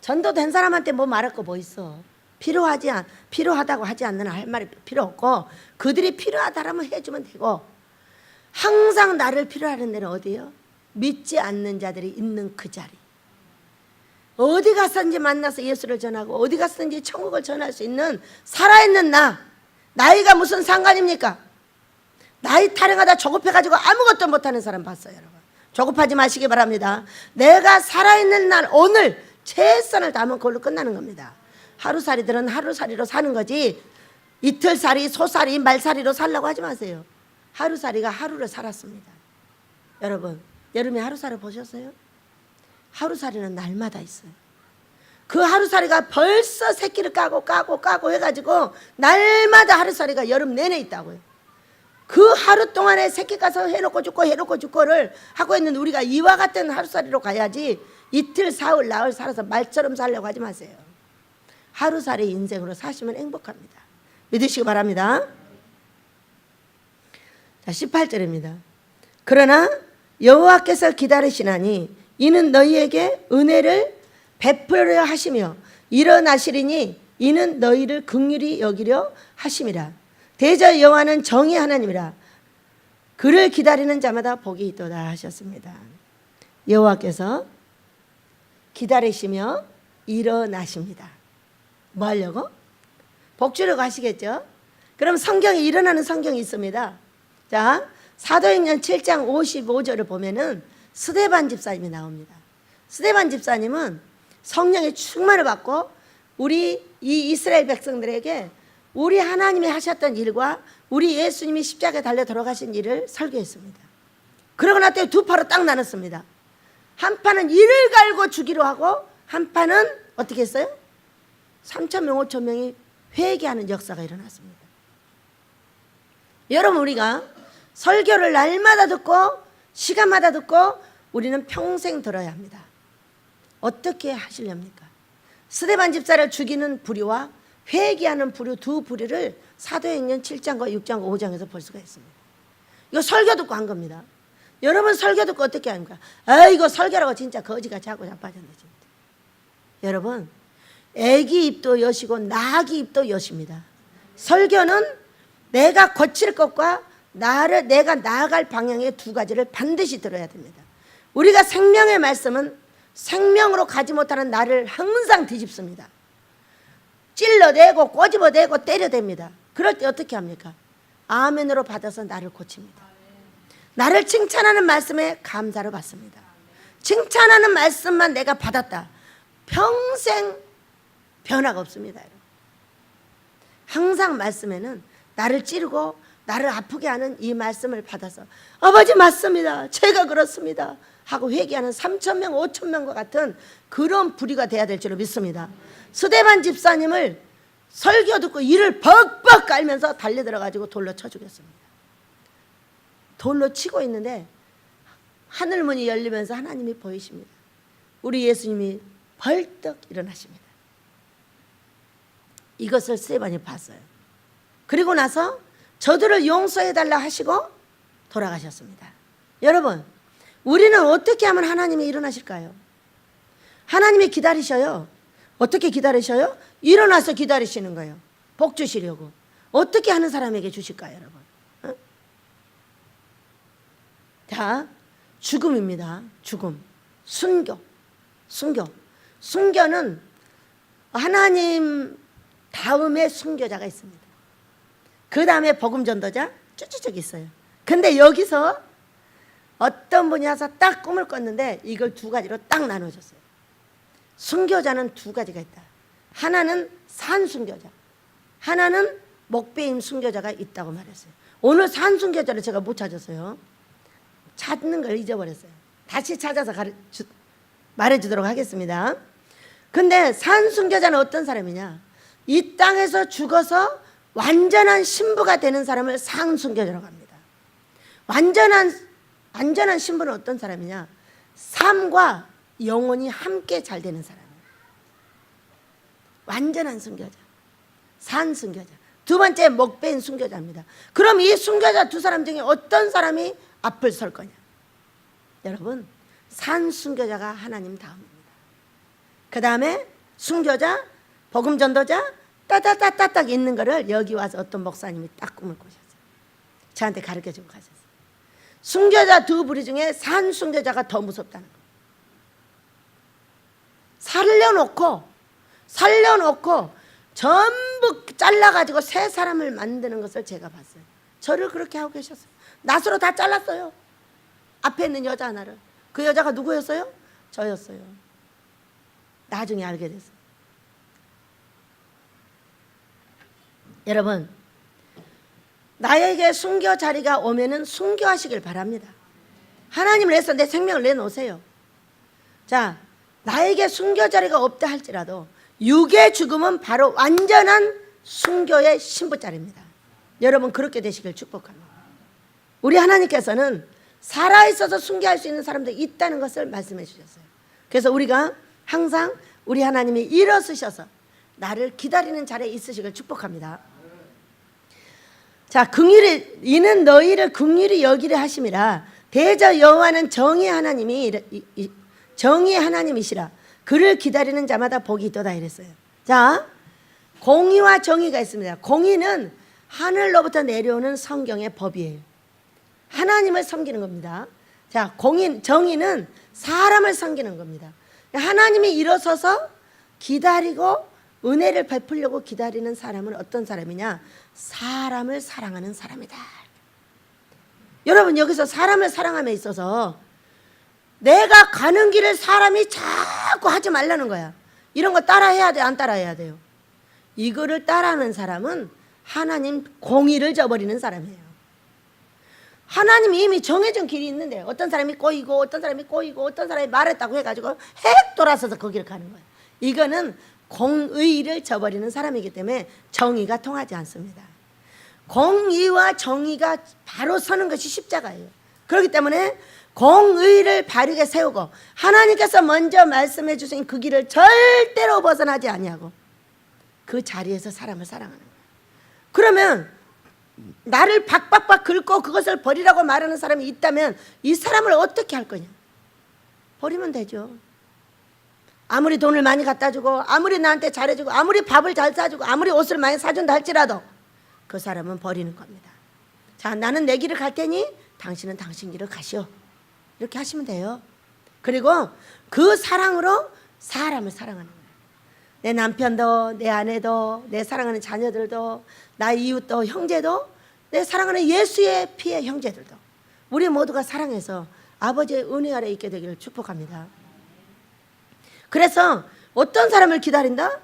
전도된 사람한테 뭐 말할 거 뭐 있어? 필요하다고 하지 않는 할 말이 필요 없고 그들이 필요하다라면 해주면 되고 항상 나를 필요하는 데는 어디예요? 믿지 않는 자들이 있는 그 자리. 어디 갔든지 만나서 예수를 전하고 어디 갔든지 천국을 전할 수 있는 살아있는 나이가 무슨 상관입니까? 나이 타령하다 조급해가지고 아무것도 못하는 사람 봤어요. 여러분 조급하지 마시기 바랍니다. 내가 살아있는 날 오늘 최선을 다하면 그걸로 끝나는 겁니다. 하루살이들은 하루살이로 사는 거지 이틀살이 소살이 말살이로 살라고 하지 마세요. 하루살이가 하루를 살았습니다. 여러분 여름에 하루살이 보셨어요? 하루살이는 날마다 있어요. 그 하루살이가 벌써 새끼를 까고 해가지고 날마다 하루살이가 여름 내내 있다고요. 그 하루 동안에 새끼 까서 해놓고 죽고를 하고 있는 우리가 이와 같은 하루살이로 가야지 이틀 사흘 나흘 살아서 말처럼 살려고 하지 마세요. 하루살이 인생으로 사시면 행복합니다. 믿으시기 바랍니다. 자 18절입니다. 그러나 여호와께서 기다리시나니 이는 너희에게 은혜를 베풀려 하시며 일어나시리니 이는 너희를 긍휼히 여기려 하심이라. 대저 여호와는 정의 하나님이라. 그를 기다리는 자마다 복이 있도다 하셨습니다. 여호와께서 기다리시며 일어나십니다. 뭐 하려고? 복 주려고 하시겠죠? 그럼 성경에 일어나는 성경이 있습니다. 자, 사도행전 7장 55절을 보면은 스데반 집사님이 나옵니다. 스데반 집사님은 성령의 충만을 받고 우리 이 이스라엘 백성들에게 우리 하나님이 하셨던 일과 우리 예수님이 십자가에 달려 돌아가신 일을 설교했습니다. 그러고 났더니 두 파로 딱 나눴습니다. 한 파는 이를 갈고 주기로 하고 한 파는 어떻게 했어요? 3,000명 5,000명이 회개하는 역사가 일어났습니다. 여러분 우리가 설교를 날마다 듣고 시간마다 듣고 우리는 평생 들어야 합니다. 어떻게 하시렵니까? 스데반 집사를 죽이는 부류와 회개하는 부류 두 부류를 사도행전 7장과 6장과 5장에서 볼 수가 있습니다. 이거 설교 듣고 한 겁니다. 여러분 설교 듣고 어떻게 합니까? 이거 설교라고 진짜 거지같이 하고 자빠졌네 진짜. 여러분 애기 입도 여시고 나귀 입도 여십니다. 설교는 내가 거칠 것과 내가 나아갈 방향의 두 가지를 반드시 들어야 됩니다. 우리가 생명의 말씀은 생명으로 가지 못하는 나를 항상 뒤집습니다. 찔러대고 꼬집어대고 때려댑니다. 그럴 때 어떻게 합니까? 아멘으로 받아서 나를 고칩니다. 나를 칭찬하는 말씀에 감사를 받습니다. 칭찬하는 말씀만 내가 받았다. 평생 변화가 없습니다. 항상 말씀에는 나를 찌르고 나를 아프게 하는 이 말씀을 받아서 아버지 맞습니다. 제가 그렇습니다. 하고 회개하는 3,000명 5,000명과 같은 그런 부류가 돼야 될 줄로 믿습니다. 스데반 집사님을 설교 듣고 이를 벅벅 깔면서 달려들어가지고 돌로 쳐 죽였습니다. 돌로 치고 있는데 하늘문이 열리면서 하나님이 보이십니다. 우리 예수님이 벌떡 일어나십니다. 이것을 스데반이 봤어요. 그리고 나서 저들을 용서해달라 하시고 돌아가셨습니다. 여러분 우리는 어떻게 하면 하나님이 일어나실까요? 하나님이 기다리셔요. 어떻게 기다리셔요? 일어나서 기다리시는 거예요. 복 주시려고. 어떻게 하는 사람에게 주실까요, 여러분? 어? 자, 죽음입니다. 죽음. 순교는 하나님 다음에 순교자가 있습니다. 그 다음에 복음 전도자, 쭉쭉쭉 있어요. 근데 여기서 어떤 분이 와서 딱 꿈을 꿨는데 이걸 두 가지로 딱 나눠줬어요. 순교자는 두 가지가 있다. 하나는 산 순교자, 하나는 목배임 순교자가 있다고 말했어요. 오늘 산 순교자를 제가 못 찾았어요. 찾는 걸 잊어버렸어요. 다시 찾아서 말해주도록 하겠습니다. 근데 산 순교자는 어떤 사람이냐? 이 땅에서 죽어서 완전한 신부가 되는 사람을 산 순교자라고 합니다. 완전한 신부는 어떤 사람이냐? 삶과 영혼이 함께 잘 되는 사람이에요. 완전한 순교자, 산 순교자. 두 번째 목배인 순교자입니다. 그럼 이 순교자 두 사람 중에 어떤 사람이 앞을 설 거냐? 여러분, 산 순교자가 하나님 다음입니다. 그 다음에 순교자, 복음 전도자, 따닥따닥 있는 거를 여기 와서 어떤 목사님이 딱 꿈을 꾸셨어요. 저한테 가르쳐주고 가셨어요. 순교자 두 부류 중에 산 순교자가 더 무섭다는 거예요. 살려놓고 전부 잘라가지고 새 사람을 만드는 것을 제가 봤어요. 저를 그렇게 하고 계셨어요. 낫으로 다 잘랐어요. 앞에 있는 여자 하나를. 그 여자가 누구였어요? 저였어요. 나중에 알게 됐어요. 여러분, 나에게 순교 자리가 오면은 순교하시길 바랍니다. 하나님을 위해서 내 생명을 내놓으세요. 자, 나에게 순교 자리가 없다 할지라도 육의 죽음은 바로 완전한 순교의 신부 자리입니다. 여러분, 그렇게 되시길 축복합니다. 우리 하나님께서는 살아있어서 순교할 수 있는 사람들이 있다는 것을 말씀해 주셨어요. 그래서 우리가 항상 우리 하나님이 일어서셔서 나를 기다리는 자리에 있으시길 축복합니다. 자, 긍휼히 이는 너희를 긍휼히 여기려 하심이라. 대저 여호와는 정의의 하나님이시라. 그를 기다리는 자마다 복이 있도다 이랬어요. 자, 공의와 정의가 있습니다. 공의는 하늘로부터 내려오는 성경의 법이에요. 하나님을 섬기는 겁니다. 자, 정의는 사람을 섬기는 겁니다. 하나님이 일어서서 기다리고 은혜를 베풀려고 기다리는 사람은 어떤 사람이냐? 사람을 사랑하는 사람이다. 여러분, 여기서 사람을 사랑함에 있어서 내가 가는 길을 사람이 자꾸 하지 말라는 거야. 이런 거 따라해야 돼, 안 따라해야 돼요? 이거를 따라하는 사람은 하나님 공의를 저버리는 사람이에요. 하나님이 이미 정해진 길이 있는데 어떤 사람이 꼬이고 어떤 사람이 말했다고 해가지고 핵 돌아서서 거기를 가는 거예요. 이거는 공의를 저버리는 사람이기 때문에 정의가 통하지 않습니다. 공의와 정의가 바로 서는 것이 십자가예요. 그렇기 때문에 공의를 바르게 세우고 하나님께서 먼저 말씀해 주신 그 길을 절대로 벗어나지 아니하고 그 자리에서 사람을 사랑하는 거예요. 그러면 나를 박박박 긁고 그것을 버리라고 말하는 사람이 있다면 이 사람을 어떻게 할 거냐? 버리면 되죠. 아무리 돈을 많이 갖다 주고 아무리 나한테 잘해주고 아무리 밥을 잘 사주고 아무리 옷을 많이 사준다 할지라도 그 사람은 버리는 겁니다. 자, 나는 내 길을 갈 테니 당신은 당신 길을 가시오. 이렇게 하시면 돼요. 그리고 그 사랑으로 사람을 사랑하는 거예요. 내 남편도 내 아내도 내 사랑하는 자녀들도 나의 이웃도 형제도 내 사랑하는 예수의 피의 형제들도 우리 모두가 사랑해서 아버지의 은혜 아래 있게 되기를 축복합니다. 그래서 어떤 사람을 기다린다?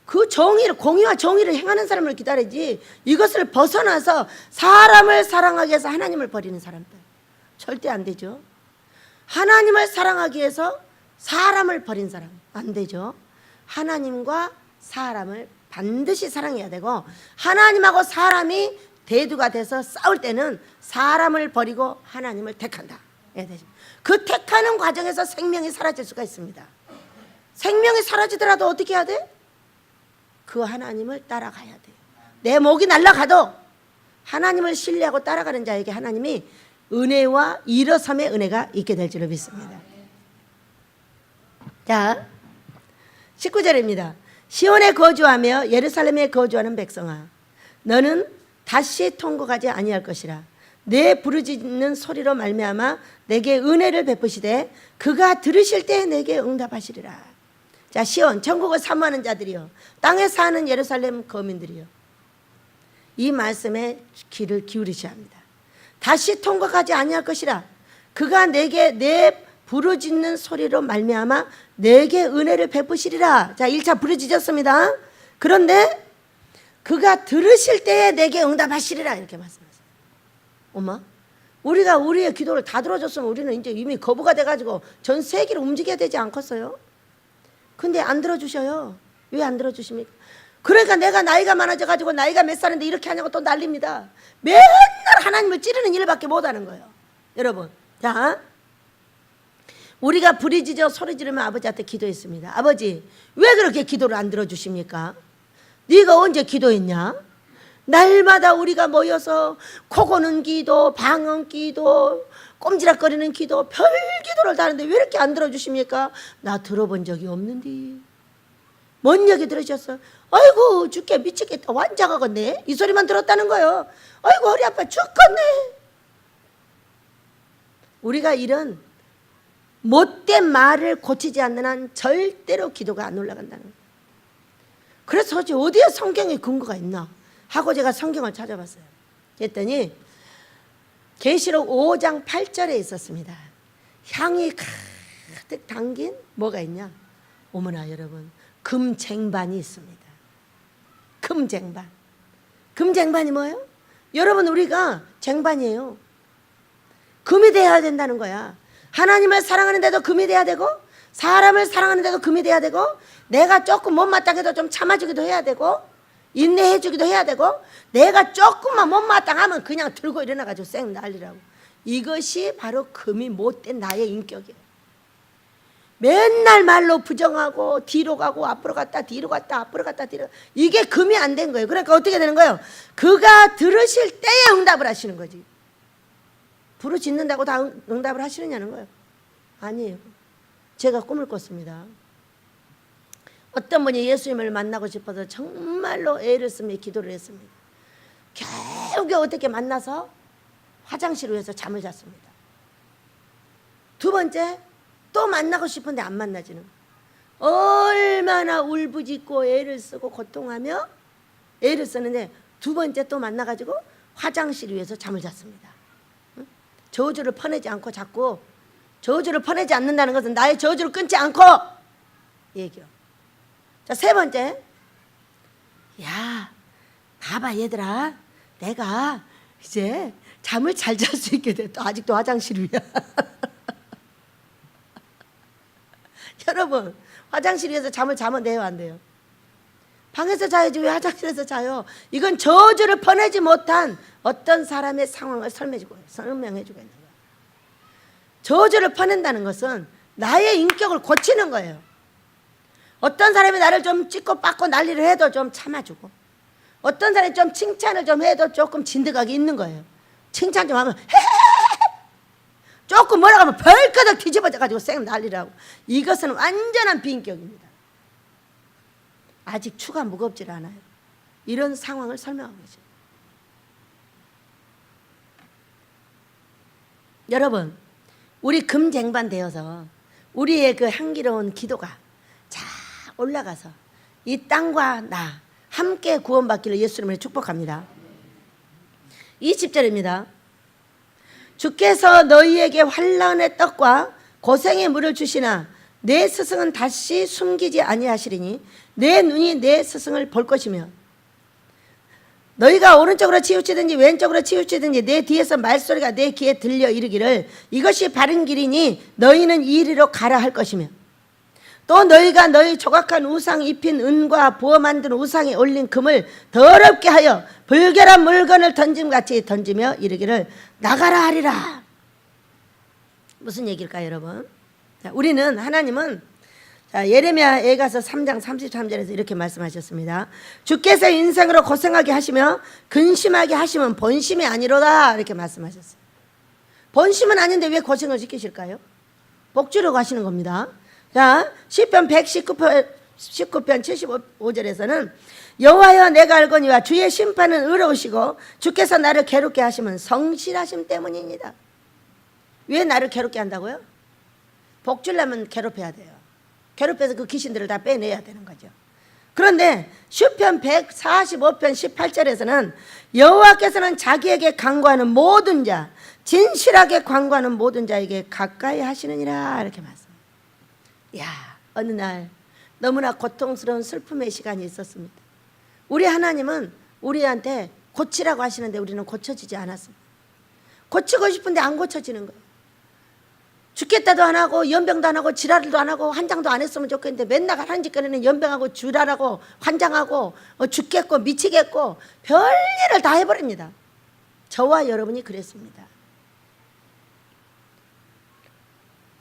그 정의를, 공의와 정의를 행하는 사람을 기다리지 이것을 벗어나서 사람을 사랑하기 위해서 하나님을 버리는 사람들 절대 안 되죠. 하나님을 사랑하기 위해서 사람을 버린 사람 안 되죠. 하나님과 사람을 반드시 사랑해야 되고 하나님하고 사람이 대두가 돼서 싸울 때는 사람을 버리고 하나님을 택한다. 그 택하는 과정에서 생명이 사라질 수가 있습니다. 생명이 사라지더라도 어떻게 해야 돼? 그 하나님을 따라가야 돼요. 내 목이 날아가도 하나님을 신뢰하고 따라가는 자에게 하나님이 은혜와 일어섬의 은혜가 있게 될 줄로 믿습니다. 자, 19절입니다. 시온에 거주하며 예루살렘에 거주하는 백성아, 너는 다시 통곡하지 아니할 것이라. 내 부르짖는 소리로 말미암아 내게 은혜를 베푸시되 그가 들으실 때 내게 응답하시리라. 자, 시온, 천국을 사모하는 자들이요, 땅에 사는 예루살렘 거민들이요, 이 말씀에 귀를 기울이셔야 합니다. 다시 통곡하지 아니할 것이라. 그가 내게 내 부르짖는 소리로 말미암아 내게 은혜를 베푸시리라. 자, 1차 부르짖었습니다. 그런데 그가 들으실 때에 내게 응답하시리라 이렇게 말씀하세요. 엄마, 우리가 우리의 기도를 다 들어줬으면 우리는 이제 이미 거부가 돼가지고 전 세계를 움직여야 되지 않겠어요? 근데 안 들어주셔요. 왜 안 들어주십니까? 그러니까 내가 나이가 많아져가지고 나이가 몇 살인데 이렇게 하냐고 또 난립니다. 맨날 하나님을 찌르는 일밖에 못하는 거예요. 여러분, 자, 우리가 부르짖어 소리 지르면 아버지한테 기도했습니다. 아버지, 왜 그렇게 기도를 안 들어주십니까? 네가 언제 기도했냐? 날마다 우리가 모여서 코 고는 기도, 방언 기도, 꼼지락거리는 기도, 별 기도를 다 하는데 왜 이렇게 안 들어주십니까? 나 들어본 적이 없는데. 뭔 얘기 들으셨어? 아이고 죽게 미치겠다, 환장하겠네. 이 소리만 들었다는 거예요. 아이고 허리 아파 죽겠네. 우리가 이런 못된 말을 고치지 않는 한 절대로 기도가 안 올라간다는 거예요. 그래서 어디에 성경에 근거가 있나 하고 제가 성경을 찾아봤어요. 그랬더니 계시록 5장 8절에 있었습니다. 향이 가득 담긴 뭐가 있냐? 어머나 여러분, 금쟁반이 있습니다. 금쟁반. 금쟁반이 뭐예요? 여러분, 우리가 쟁반이에요. 금이 돼야 된다는 거야. 하나님을 사랑하는데도 금이 돼야 되고, 사람을 사랑하는데도 금이 돼야 되고, 내가 조금 못마땅해도 좀 참아주기도 해야 되고, 인내해주기도 해야 되고, 내가 조금만 못마땅하면 그냥 들고 일어나가지고 쌩 난리라고. 이것이 바로 금이 못된 나의 인격이에요. 맨날 말로 부정하고 뒤로 가고 앞으로 갔다 뒤로 갔다 앞으로 갔다 뒤로, 이게 금이 안 된 거예요. 그러니까 어떻게 되는 거예요? 그가 들으실 때에 응답을 하시는 거지. 부르짖는다고 다 응답을 하시느냐는 거예요. 아니에요. 제가 꿈을 꿨습니다. 어떤 분이 예수님을 만나고 싶어서 정말로 애를 쓰며 기도를 했습니다. 겨우겨우 어떻게 만나서 화장실을 위해서 잠을 잤습니다. 두 번째, 또 만나고 싶은데 안 만나지는 거예요. 얼마나 울부짖고 애를 쓰고 고통하며 애를 쓰는데 두 번째 또 만나가지고 화장실 위에서 잠을 잤습니다. 저주를 퍼내지 않고 자꾸, 저주를 퍼내지 않는다는 것은 나의 저주를 끊지 않고 얘기요. 자, 세 번째, 야 봐봐 얘들아, 내가 이제 잠을 잘 잘 수 있게 돼. 또 아직도 화장실 위야. 여러분, 화장실 위에서 잠을 자면 돼요, 안 돼요? 방에서 자야지 왜 화장실에서 자요? 이건 저주를 퍼내지 못한 어떤 사람의 상황을 설명해주고 있는 거예요. 저주를 퍼낸다는 것은 나의 인격을 고치는 거예요. 어떤 사람이 나를 좀 찍고 빠고 난리를 해도 좀 참아주고, 어떤 사람이 좀 칭찬을 좀 해도 조금 진득하게 있는 거예요. 칭찬 좀 하면 조금 뭐라고 하면 벌거덕 뒤집어져가지고 쌩 난리라고. 이것은 완전한 비인격입니다. 아직 추가 무겁질 않아요. 이런 상황을 설명하고 계세요. 여러분, 우리 금쟁반 되어서 우리의 그 향기로운 기도가 잘 올라가서 이 땅과 나 함께 구원받기를 예수님을 축복합니다. 20절입니다. 주께서 너희에게 환난의 떡과 고생의 물을 주시나 내 스승은 다시 숨기지 아니하시리니 내 눈이 내 스승을 볼 것이며, 너희가 오른쪽으로 치우치든지 왼쪽으로 치우치든지 내 뒤에서 말소리가 내 귀에 들려 이르기를 이것이 바른 길이니 너희는 이 이리로 가라 할 것이며, 또 너희가 너희 조각한 우상 입힌 은과 부어 만든 우상에 올린 금을 더럽게 하여 불결한 물건을 던짐같이 던지며 이르기를 나가라 하리라. 무슨 얘기일까요, 여러분? 자, 우리는, 하나님은 예레미야에 가서 3장 33절에서 이렇게 말씀하셨습니다. 주께서 인생으로 고생하게 하시며 근심하게 하시면 본심이 아니로다, 이렇게 말씀하셨어요. 본심은 아닌데 왜 고생을 시키실까요? 복 주려고 하시는 겁니다. 자, 시편 119편 75절에서는 여호와여 내가 알거니와 주의 심판은 의로우시고 주께서 나를 괴롭게 하시면 성실하심 때문입니다. 왜 나를 괴롭게 한다고요? 복 주려면 괴롭혀야 돼요. 괴롭혀서 그 귀신들을 다 빼내야 되는 거죠. 그런데 시편 145편 18절에서는 여호와께서는 자기에게 간구하는 모든 자, 진실하게 간구하는 모든 자에게 가까이 하시느니라 이렇게 말씀합니다. 야, 어느 날 너무나 고통스러운 슬픔의 시간이 있었습니다. 우리 하나님은 우리한테 고치라고 하시는데 우리는 고쳐지지 않았습니다. 고치고 싶은데 안 고쳐지는 거예요. 죽겠다도 안 하고 연병도 안 하고 지랄도 안 하고 환장도 안 했으면 좋겠는데 맨날 하는 짓거리는 연병하고 지랄하고 환장하고 죽겠고 미치겠고 별일을 다 해버립니다. 저와 여러분이 그랬습니다.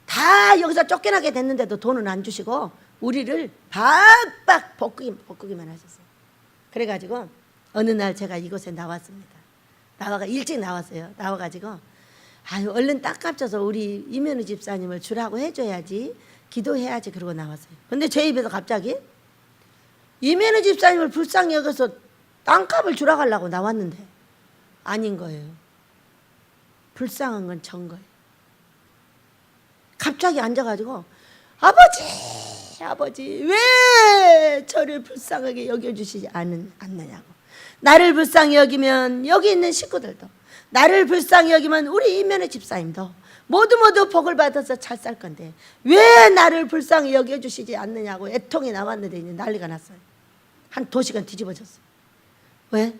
다 여기서 쫓겨나게 됐는데도 돈은 안 주시고 우리를 박박 볶기만 하셨어요. 그래가지고 어느 날 제가 이곳에 나왔습니다. 일찍 나왔어요. 나와가지고 아유 얼른 딱 값져서 우리 이면우 집사님을 주라고 해줘야지, 기도해야지 그러고 나왔어요. 근데 제 입에서 갑자기 이면우 집사님을 불쌍히 여겨서 땅값을 주라고 하려고 나왔는데 아닌 거예요. 불쌍한 건 전 거예요. 갑자기 앉아가지고 아버지 왜 저를 불쌍하게 여겨주시지 않느냐고. 나를 불쌍히 여기면 여기 있는 식구들도, 나를 불쌍히 여기면 우리 이면의 집사님도 모두 복을 받아서 잘 살 건데 왜 나를 불쌍히 여겨주시지 않느냐고 애통이 나왔는데 이제 난리가 났어요. 한 2시간 뒤집어졌어요. 왜?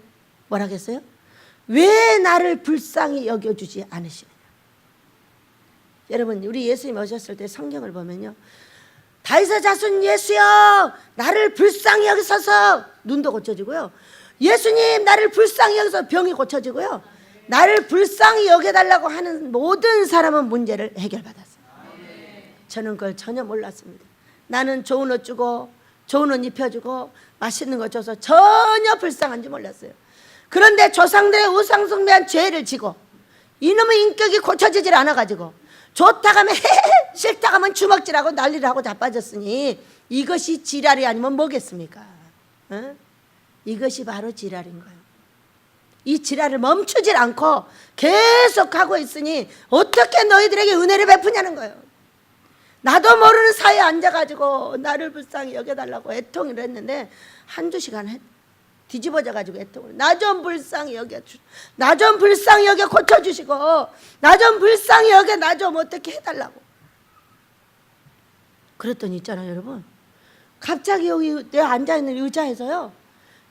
뭐라겠어요? 왜 나를 불쌍히 여겨주지 않으시느냐. 여러분 우리 예수님 오셨을 때 성경을 보면요, 다윗의 자손 예수여 나를 불쌍히 여기소서, 눈도 고쳐지고요. 예수님 나를 불쌍히 여기서 병이 고쳐지고요. 나를 불쌍히 여겨달라고 하는 모든 사람은 문제를 해결받았어요. 저는 그걸 전혀 몰랐습니다. 나는 좋은 옷 주고 좋은 옷 입혀주고 맛있는 거 줘서 전혀 불쌍한지 몰랐어요. 그런데 조상들의 우상숭배한 죄를 지고 이놈의 인격이 고쳐지질 않아가지고 좋다 하면 싫다 하면 주먹질하고 난리를 하고 자빠졌으니 이것이 지랄이 아니면 뭐겠습니까? 이것이 바로 지랄인 거예요. 이 지랄을 멈추질 않고 계속 하고 있으니 어떻게 너희들에게 은혜를 베푸냐는 거예요. 나도 모르는 사이에 앉아가지고 나를 불쌍히 여겨달라고 애통을 했는데 한두 시간 뒤집어져가지고 애통을, 나 좀 불쌍히 여겨 나 좀 불쌍히 여겨 고쳐주시고 나 좀 불쌍히 여겨 나 좀 어떻게 해달라고 그랬더니 있잖아요 여러분, 갑자기 여기 내가 앉아있는 의자에서요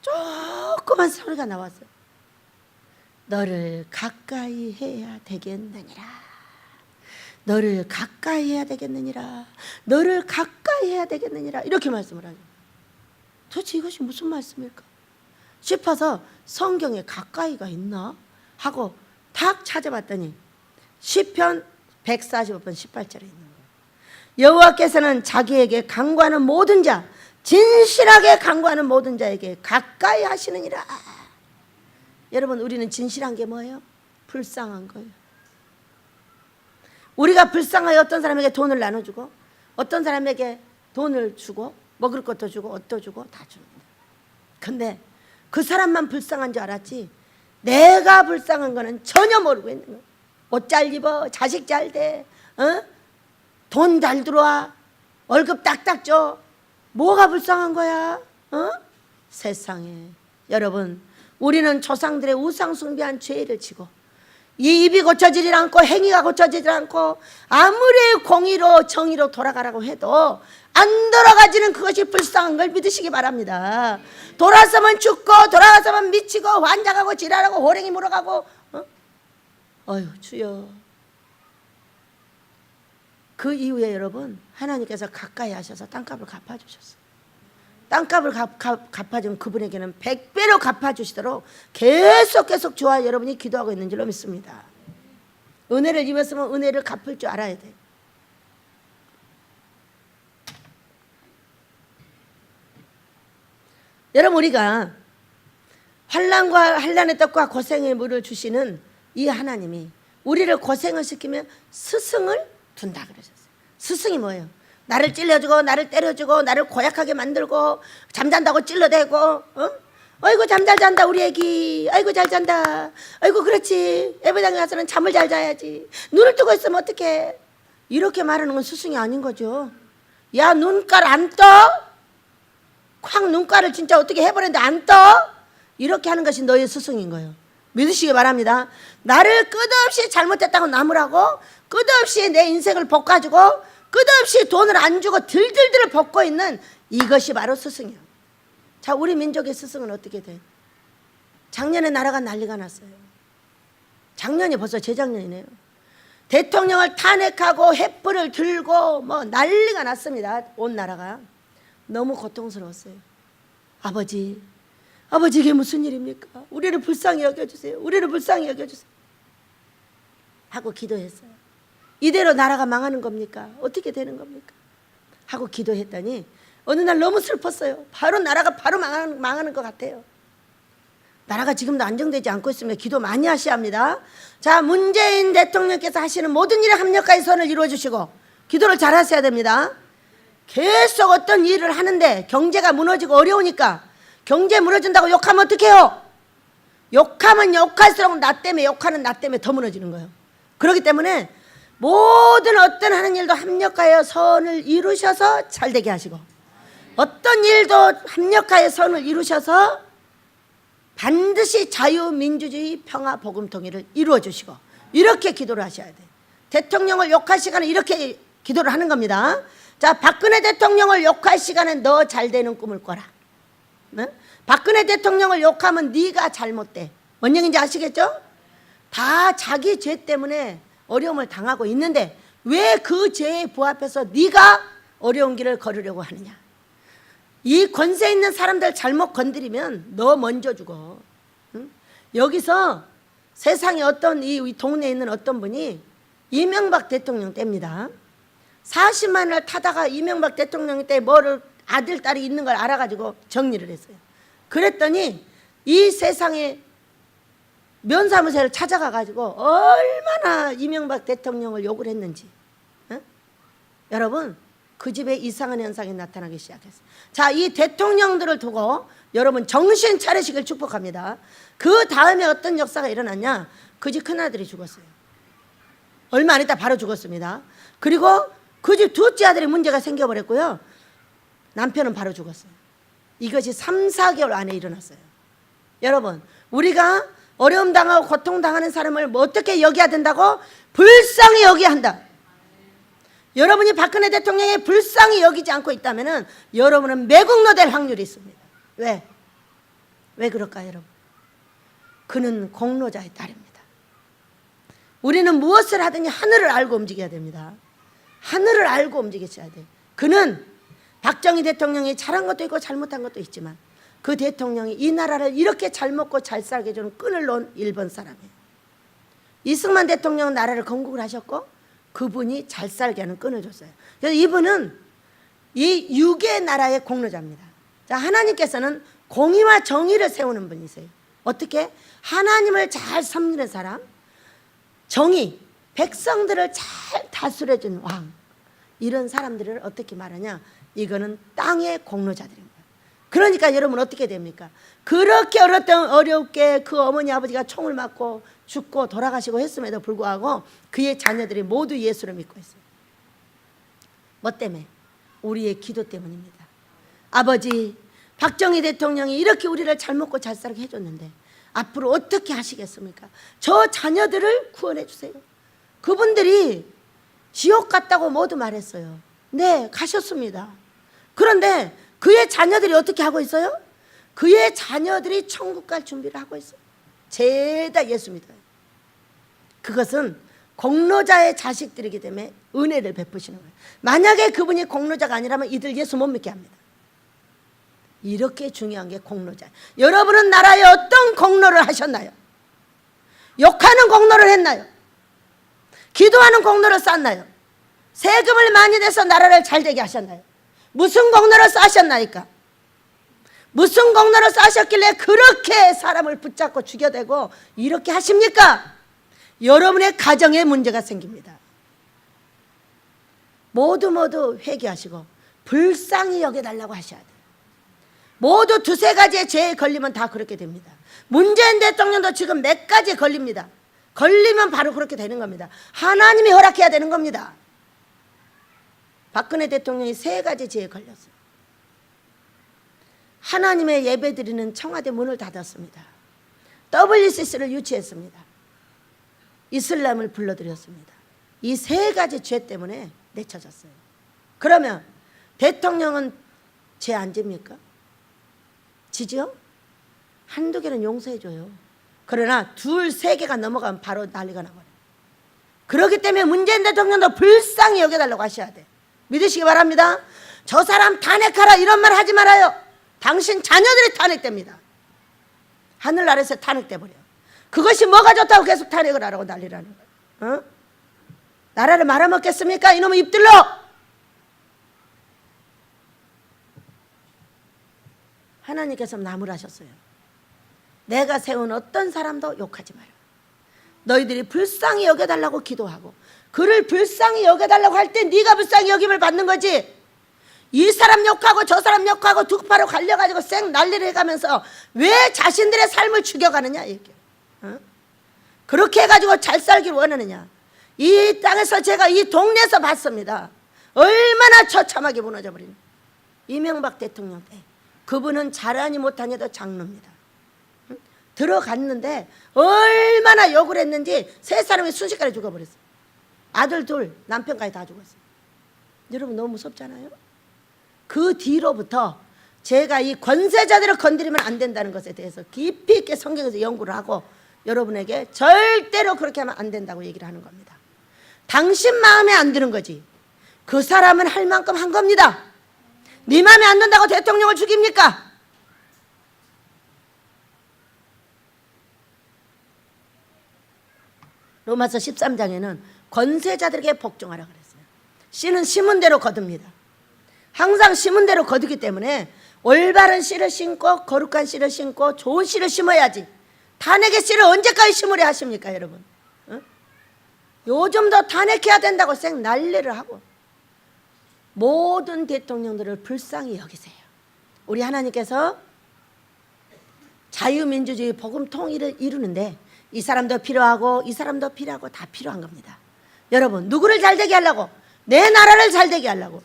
조그만 소리가 나왔어요. 너를 가까이 해야 되겠느니라. 너를 가까이 해야 되겠느니라. 너를 가까이 해야 되겠느니라. 이렇게 말씀을 하죠. 도대체 이것이 무슨 말씀일까 싶어서 성경에 가까이가 있나 하고 탁 찾아봤더니 시편 145편 18절에 있는 거예요. 여호와께서는 자기에게 간구하는 모든 자, 진실하게 간구하는 모든 자에게 가까이 하시느니라. 여러분 우리는 진실한 게 뭐예요? 불쌍한 거예요. 우리가 불쌍하게 어떤 사람에게 돈을 나눠주고 어떤 사람에게 돈을 주고 먹을 것도 주고 옷도 주고 다 줍니다. 근데 그 사람만 불쌍한 줄 알았지 내가 불쌍한 거는 전혀 모르고 있는 거예요. 옷 잘 입어, 자식 잘 돼, 돈 잘 들어와, 월급 딱딱 줘. 뭐가 불쌍한 거야? 세상에. 여러분 우리는 조상들의 우상숭배한 죄를 지고 이 입이 고쳐지질 않고 행위가 고쳐지질 않고 아무리 공의로 정의로 돌아가라고 해도 안 돌아가지는 그것이 불쌍한 걸 믿으시기 바랍니다. 돌아서면 죽고 돌아가서면 미치고 환장하고 지랄하고 호랭이 물어가고 어휴 주여. 그 이후에 여러분 하나님께서 가까이 하셔서 땅값을 갚아주셨어요. 땅값을 갚아준 그분에게는 100배로 갚아주시도록 계속 저와 여러분이 기도하고 있는 줄로 믿습니다. 은혜를 입었으면 은혜를 갚을 줄 알아야 돼요. 여러분 우리가 환난과 환난의 떡과 고생의 물을 주시는 이 하나님이 우리를 고생을 시키면 스승을 둔다 그러셨어요. 스승이 뭐예요? 나를 찔러주고 나를 때려주고 나를 고약하게 만들고 잠잔다고 찔러대고 아이고 잠 잘 잔다 우리 애기, 아이고 잘 잔다, 아이고 그렇지 예배당에 가서는 잠을 잘 자야지, 눈을 뜨고 있으면 어떡해, 이렇게 말하는 건 스승이 아닌 거죠. 야 눈깔 안 떠? 콱 눈가를 진짜 어떻게 해버렸는데 안 떠? 이렇게 하는 것이 너의 스승인 거예요. 믿으시기 바랍니다. 나를 끝없이 잘못했다고 나무라고, 끝없이 내 인생을 볶아주고, 끝없이 돈을 안 주고 들들들 볶고 있는 이것이 바로 스승이에요. 자, 우리 민족의 스승은 어떻게 돼? 작년에 나라가 난리가 났어요. 작년이 벌써 재작년이네요. 대통령을 탄핵하고 횃불을 들고 뭐 난리가 났습니다. 온 나라가. 너무 고통스러웠어요. 아버지, 아버지 이게 무슨 일입니까? 우리를 불쌍히 여겨주세요. 우리를 불쌍히 여겨주세요. 하고 기도했어요. 이대로 나라가 망하는 겁니까? 어떻게 되는 겁니까? 하고 기도했더니 어느 날 너무 슬펐어요. 바로 나라가 바로 망하는 것 같아요. 나라가 지금도 안정되지 않고 있으면 기도 많이 하셔야 합니다. 자, 문재인 대통령께서 하시는 모든 일에 합력하여 선을 이루어주시고 기도를 잘 하셔야 됩니다. 계속 어떤 일을 하는데 경제가 무너지고 어려우니까 경제 무너진다고 욕하면 어떡해요? 욕하면 욕할수록 나 때문에, 욕하는 나 때문에 더 무너지는 거예요. 그렇기 때문에 모든 어떤 하는 일도 합력하여 선을 이루셔서 잘되게 하시고, 어떤 일도 합력하여 선을 이루셔서 반드시 자유민주주의 평화 복음 통일을 이루어 주시고, 이렇게 기도를 하셔야 돼요. 대통령을 욕할 시간에 이렇게 기도를 하는 겁니다. 자, 박근혜 대통령을 욕할 시간에 너 잘되는 꿈을 꿔라. 네? 박근혜 대통령을 욕하면 네가 잘못돼. 뭔 얘기인지 아시겠죠? 다 자기 죄 때문에 어려움을 당하고 있는데 왜 그 죄에 부합해서 네가 어려운 길을 걸으려고 하느냐. 이 권세 있는 사람들 잘못 건드리면 너 먼저 죽어. 응? 여기서 세상에 어떤 이 동네에 있는 어떤 분이 이명박 대통령 때입니다. 40만을 타다가 이명박 대통령 때 뭐를 아들, 딸이 있는 걸 알아가지고 정리를 했어요. 그랬더니 이 세상에 면사무소를 찾아가가지고 얼마나 이명박 대통령을 욕을 했는지. 어? 여러분, 그 집에 이상한 현상이 나타나기 시작했어요. 자, 이 대통령들을 두고 여러분 정신 차리시길 축복합니다. 그 다음에 어떤 역사가 일어났냐? 그 집 큰아들이 죽었어요. 얼마 안 있다 바로 죽었습니다. 그리고 그 집 둘째 아들이 문제가 생겨버렸고요. 남편은 바로 죽었어요. 이것이 3, 4개월 안에 일어났어요. 여러분, 우리가 어려움 당하고 고통 당하는 사람을 뭐 어떻게 여겨야 된다고? 불쌍히 여겨야 한다. 여러분이 박근혜 대통령에 불쌍히 여기지 않고 있다면 여러분은 매국노 될 확률이 있습니다. 왜? 왜 그럴까요, 여러분? 그는 공로자의 딸입니다. 우리는 무엇을 하든지 하늘을 알고 움직여야 됩니다. 하늘을 알고 움직이셔야 돼요. 그는 박정희 대통령이 잘한 것도 있고 잘못한 것도 있지만 그 대통령이 이 나라를 이렇게 잘 먹고 잘 살게 해주는 끈을 놓은 일본 사람이에요. 이승만 대통령은 나라를 건국을 하셨고 그분이 잘 살게 하는 끈을 줬어요. 그래서 이분은 이 육의 나라의 공로자입니다. 자, 하나님께서는 공의와 정의를 세우는 분이세요. 어떻게? 하나님을 잘 섬기는 사람, 정의, 백성들을 잘 다스려 준 왕, 이런 사람들을 어떻게 말하냐? 이거는 땅의 공로자들인 거예요. 그러니까 여러분 어떻게 됩니까? 그렇게 어렵게 그 어머니 아버지가 총을 맞고 죽고 돌아가시고 했음에도 불구하고 그의 자녀들이 모두 예수를 믿고 있어요. 뭐 때문에? 우리의 기도 때문입니다. 아버지, 박정희 대통령이 이렇게 우리를 잘 먹고 잘 살게 해줬는데 앞으로 어떻게 하시겠습니까? 저 자녀들을 구원해 주세요. 그분들이 지옥 갔다고 모두 말했어요. 네, 가셨습니다. 그런데 그의 자녀들이 어떻게 하고 있어요? 그의 자녀들이 천국 갈 준비를 하고 있어요. 죄다 예수 믿어요. 그것은 공로자의 자식들이기 때문에 은혜를 베푸시는 거예요. 만약에 그분이 공로자가 아니라면 이들 예수 못 믿게 합니다. 이렇게 중요한 게 공로자. 여러분은 나라에 어떤 공로를 하셨나요? 욕하는 공로를 했나요? 기도하는 공로를 쌓나요? 세금을 많이 내서 나라를 잘되게 하셨나요? 무슨 공로를 쌓으셨나이까? 무슨 공로를 쌓으셨길래 그렇게 사람을 붙잡고 죽여대고 이렇게 하십니까? 여러분의 가정에 문제가 생깁니다. 모두 회개하시고 불쌍히 여겨달라고 하셔야 돼요. 모두 두세 가지의 죄에 걸리면 다 그렇게 됩니다. 문재인 대통령도 지금 몇 가지에 걸립니다. 걸리면 바로 그렇게 되는 겁니다. 하나님이 허락해야 되는 겁니다. 박근혜 대통령이 3가지 죄에 걸렸어요. 하나님의 예배드리는 청와대 문을 닫았습니다. WCC를 유치했습니다. 이슬람을 불러들였습니다. 이 세 가지 죄 때문에 내쳐졌어요. 그러면 대통령은 죄 안 집니까? 지죠? 한두 개는 용서해줘요. 그러나 둘, 세 개가 넘어가면 바로 난리가 나버려요. 그렇기 때문에 문재인 대통령도 불쌍히 여겨달라고 하셔야 돼. 믿으시기 바랍니다. 저 사람 탄핵하라 이런 말 하지 말아요. 당신 자녀들이 탄핵됩니다. 하늘나라에서 탄핵돼 버려요. 그것이 뭐가 좋다고 계속 탄핵을 하라고 난리라는 거예요. 나라를 말아먹겠습니까? 이놈의 입들로. 하나님께서 나무라셨어요. 내가 세운 어떤 사람도 욕하지 마라. 너희들이 불쌍히 여겨달라고 기도하고 그를 불쌍히 여겨달라고 할 때 네가 불쌍히 여김을 받는 거지. 이 사람 욕하고 저 사람 욕하고 두 팔로 갈려가지고 쌩 난리를 해가면서 왜 자신들의 삶을 죽여가느냐 이게. 그렇게 해가지고 잘 살기를 원하느냐. 이 땅에서 제가 이 동네에서 봤습니다. 얼마나 처참하게 무너져 버리는. 이명박 대통령 때 그분은 잘하니 못하니도 장로입니다. 들어갔는데 얼마나 욕을 했는지 세 사람이 순식간에 죽어버렸어요. 아들 둘, 남편까지 다 죽었어요. 여러분 너무 무섭잖아요. 그 뒤로부터 제가 이 권세자들을 건드리면 안 된다는 것에 대해서 깊이 있게 성경에서 연구를 하고 여러분에게 절대로 그렇게 하면 안 된다고 얘기를 하는 겁니다. 당신 마음에 안 드는 거지. 그 사람은 할 만큼 한 겁니다. 네 마음에 안 든다고 대통령을 죽입니까? 로마서 13장에는 권세자들에게 복종하라 그랬어요. 씨는 심은 대로 거둡니다. 항상 심은 대로 거두기 때문에 올바른 씨를 심고 거룩한 씨를 심고 좋은 씨를 심어야지. 탄핵의 씨를 언제까지 심으려 하십니까 여러분? 요즘도 탄핵해야 된다고 쌩 난리를 하고 모든 대통령들을 불쌍히 여기세요. 우리 하나님께서 자유민주주의 복음 통일을 이루는데 이 사람도 필요하고 이 사람도 필요하고 다 필요한 겁니다. 여러분 누구를 잘되게 하려고? 내 나라를 잘되게 하려고.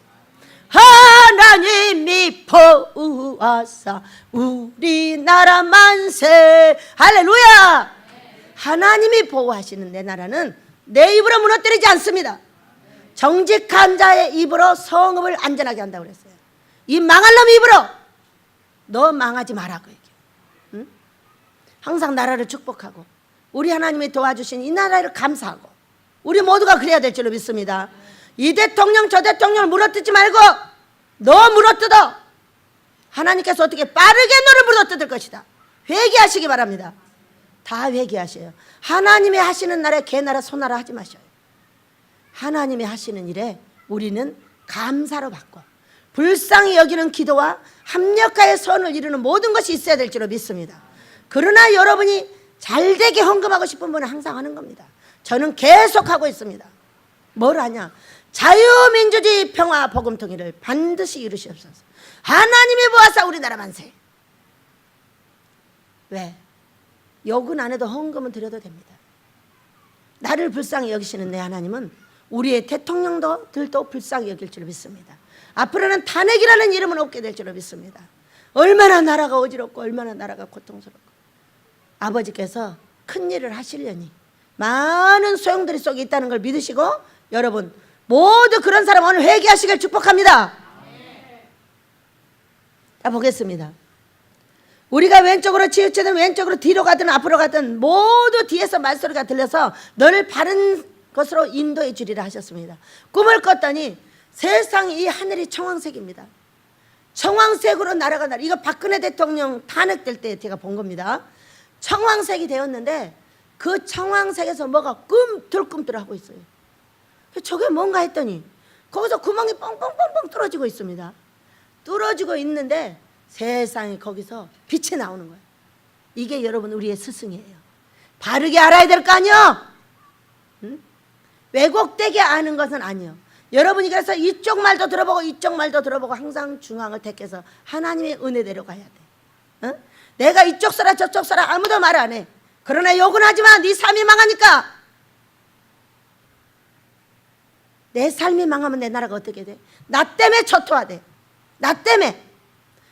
하나님이 보호하사 우리나라 만세. 할렐루야. 하나님이 보호하시는 내 나라는 내 입으로 무너뜨리지 않습니다. 정직한 자의 입으로 성읍을 안전하게 한다고 그랬어요. 이 망할 놈 입으로 너 망하지 마라고 얘기해요. 응? 항상 나라를 축복하고 우리 하나님이 도와주신 이 나라를 감사하고 우리 모두가 그래야 될 줄로 믿습니다. 이 대통령 저 대통령을 물어뜯지 말고 너 물어뜯어. 하나님께서 어떻게 빠르게 너를 물어뜯을 것이다. 회개하시기 바랍니다. 다 회개하셔요. 하나님이 하시는 날에 개나라 소나라 하지 마셔요. 하나님이 하시는 일에 우리는 감사로 받고 불쌍히 여기는 기도와 합력하여 선을 이루는 모든 것이 있어야 될 줄로 믿습니다. 그러나 여러분이 잘되게 헌금하고 싶은 분은 항상 하는 겁니다. 저는 계속 하고 있습니다. 뭘 하냐? 자유민주주의 평화 복음 통일을 반드시 이루시옵소서. 하나님이 보아사 우리나라 만세. 왜? 욕은 안 해도 헌금은 드려도 됩니다. 나를 불쌍히 여기시는 내 하나님은 우리의 대통령들도 불쌍히 여길 줄 믿습니다. 앞으로는 탄핵이라는 이름은 없게 될 줄 믿습니다. 얼마나 나라가 어지럽고 얼마나 나라가 고통스럽고 아버지께서 큰일을 하시려니 많은 소용돌이 속에 있다는 걸 믿으시고 여러분 모두 그런 사람 오늘 회개하시길 축복합니다. 자 보겠습니다. 우리가 왼쪽으로 치우치든 왼쪽으로 뒤로 가든 앞으로 가든 모두 뒤에서 말소리가 들려서 너를 바른 것으로 인도해 주리라 하셨습니다. 꿈을 꿨더니 세상이 이 하늘이 청황색입니다. 청황색으로 나라가 이거 박근혜 대통령 탄핵될 때 제가 본 겁니다. 청황색이 되었는데 그 청황색에서 뭐가 꿈틀꿈틀하고 있어요. 저게 뭔가 했더니 거기서 구멍이 뻥뻥뻥뻥 뚫어지고 있습니다. 뚫어지고 있는데 세상에 거기서 빛이 나오는 거예요. 이게 여러분 우리의 스승이에요. 바르게 알아야 될 거 아니요? 응? 왜곡되게 아는 것은 아니요. 여러분이 그래서 이쪽 말도 들어보고 이쪽 말도 들어보고 항상 중앙을 택해서 하나님의 은혜대로 가야 돼. 응? 내가 이쪽 써라 저쪽 써라 아무도 말 안 해. 그러나 욕은 하지마. 네 삶이 망하니까. 내 삶이 망하면 내 나라가 어떻게 돼? 나 때문에 초토화돼. 나 때문에.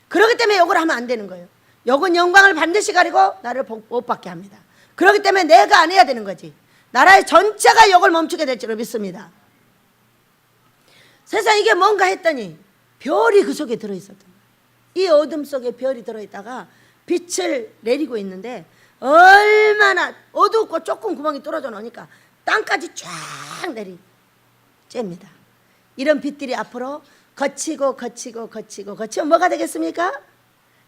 그렇기 때문에 욕을 하면 안 되는 거예요. 욕은 영광을 반드시 가리고 나를 못 받게 합니다. 그렇기 때문에 내가 안 해야 되는 거지. 나라의 전체가 욕을 멈추게 될 줄을 믿습니다. 세상 이게 뭔가 했더니 별이 그 속에 들어있었던 거예요. 이 어둠 속에 별이 들어있다가 빛을 내리고 있는데 얼마나 어둡고 조금 구멍이 뚫어져 놓으니까 땅까지 쫙 쬐입니다. 이런 빛들이 앞으로 거치고 뭐가 되겠습니까?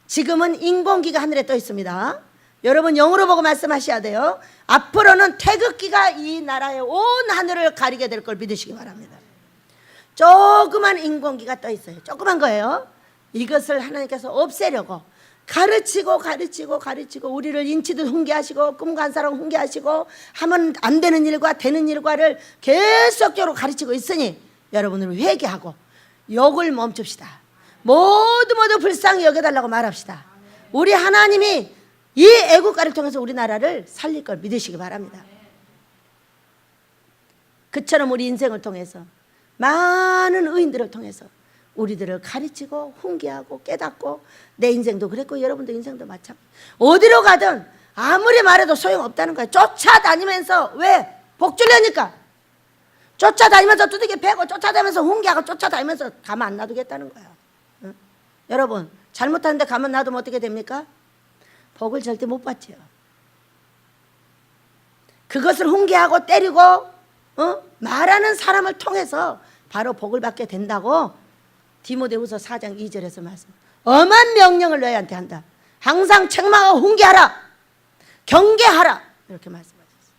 지금은 인공기가 하늘에 떠 있습니다. 여러분 영으로 보고 말씀하셔야 돼요. 앞으로는 태극기가 이 나라의 온 하늘을 가리게 될 걸 믿으시기 바랍니다. 조그만 인공기가 떠 있어요. 조그만 거예요. 이것을 하나님께서 없애려고 가르치고 우리를 인치듯 훈계하시고 꿈과 한 사람 훈계하시고 하면 안 되는 일과 되는 일과를 계속적으로 가르치고 있으니 여러분은 회개하고 욕을 멈춥시다. 모두 불쌍히 여겨달라고 말합시다. 우리 하나님이 이 애국가를 통해서 우리나라를 살릴 걸 믿으시기 바랍니다. 그처럼 우리 인생을 통해서 많은 의인들을 통해서 우리들을 가르치고 훈계하고 깨닫고 내 인생도 그랬고 여러분들 인생도 마찬가지. 어디로 가든 아무리 말해도 소용없다는 거예요. 쫓아다니면서 왜? 복 주려니까. 쫓아다니면서 두들겨 패고 쫓아다니면서 훈계하고 쫓아다니면서 가만 안 놔두겠다는 거야. 응? 여러분 잘못하는데 가만 놔두면 어떻게 됩니까? 복을 절대 못 받지요. 그것을 훈계하고 때리고 말하는 사람을 통해서 바로 복을 받게 된다고 디모데후서 4장 2절에서 말씀. 엄한 명령을 너희한테 한다. 항상 책망하고 훈계하라. 경계하라. 이렇게 말씀하셨어요.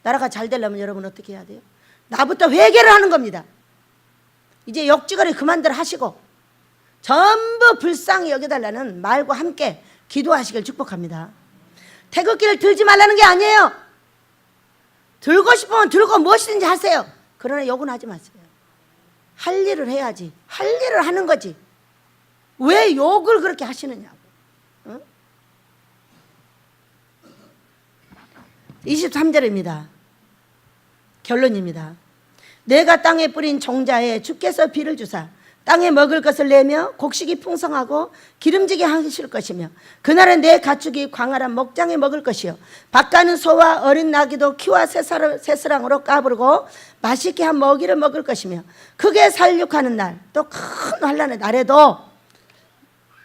나라가 잘 되려면 여러분 어떻게 해야 돼요? 나부터 회개를 하는 겁니다. 이제 욕지거리 그만들 하시고 전부 불쌍히 여겨달라는 말과 함께 기도하시길 축복합니다. 태극기를 들지 말라는 게 아니에요. 들고 싶으면 들고 무엇이든지 하세요. 그러나 욕은 하지 마세요. 할 일을 해야지. 할 일을 하는 거지. 왜 욕을 그렇게 하시느냐고. 응? 23절입니다. 결론입니다. 내가 땅에 뿌린 종자에 주께서 비를 주사 땅에 먹을 것을 내며 곡식이 풍성하고 기름지게 하실 것이며 그날은 내 가축이 광활한 먹장에 먹을 것이요 밭가는 소와 어린 나귀도 키와 새스랑으로 까부르고 맛있게 한 먹이를 먹을 것이며 크게 살육하는 날 또 큰 환난의 날에도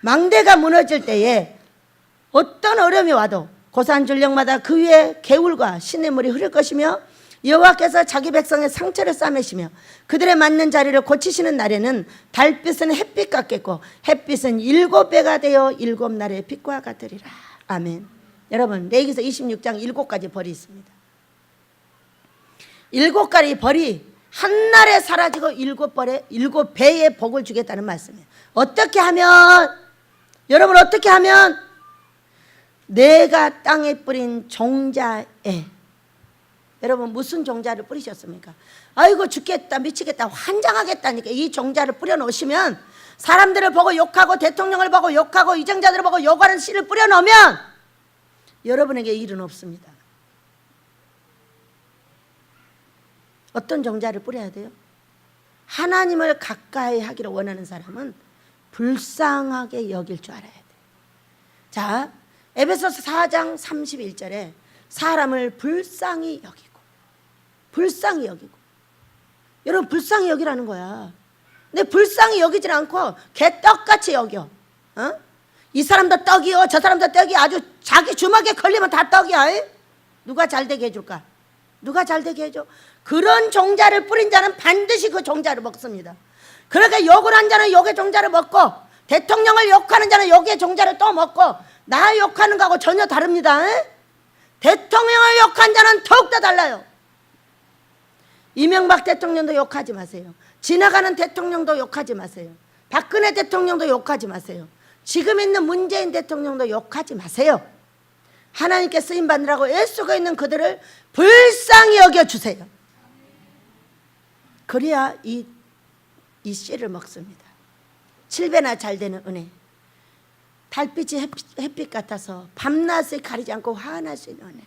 망대가 무너질 때에 어떤 어려움이 와도 고산줄령마다 그 위에 개울과 시냇물이 흐를 것이며 여호와께서 자기 백성의 상처를 싸매시며 그들의 맞는 자리를 고치시는 날에는 달빛은 햇빛 같겠고 햇빛은 7배가 되어 7날의 빛과 같으리라. 아멘. 여러분 레위기서 26장 7가지 벌이 있습니다. 7가지 벌이 한날에 사라지고 7배의 복을 주겠다는 말씀이에요. 어떻게 하면 여러분 어떻게 하면 내가 땅에 뿌린 종자에 여러분 무슨 종자를 뿌리셨습니까? 아이고 죽겠다 미치겠다 환장하겠다니까 이 종자를 뿌려놓으시면 사람들을 보고 욕하고 대통령을 보고 욕하고 이정자들을 보고 욕하는 씨를 뿌려놓으면 여러분에게 일은 없습니다. 어떤 종자를 뿌려야 돼요? 하나님을 가까이 하기를 원하는 사람은 불쌍하게 여길 줄 알아야 돼요. 자, 에베소서 4장 31절에 사람을 불쌍히 여기고 여러분 불쌍히 여기라는 거야. 근데 불쌍히 여기질 않고 개떡같이 여겨. 이 사람도 떡이요 저 사람도 떡이 아주 자기 주먹에 걸리면 다 떡이야. 누가 잘되게 해줄까? 누가 잘되게 해줘? 그런 종자를 뿌린 자는 반드시 그 종자를 먹습니다. 그러니까 욕을 한 자는 욕의 종자를 먹고 대통령을 욕하는 자는 욕의 종자를 또 먹고 나 욕하는 거하고 전혀 다릅니다. 대통령을 욕한 자는 더욱더 달라요. 이명박 대통령도 욕하지 마세요. 지나가는 대통령도 욕하지 마세요. 박근혜 대통령도 욕하지 마세요. 지금 있는 문재인 대통령도 욕하지 마세요. 하나님께 쓰임받으라고 애쓰고 있는 그들을 불쌍히 여겨주세요. 그래야 이 씨를 먹습니다. 7배나 잘 되는 은혜. 달빛이 햇빛 같아서 밤낮을 가리지 않고 화환할 수 있는 은혜.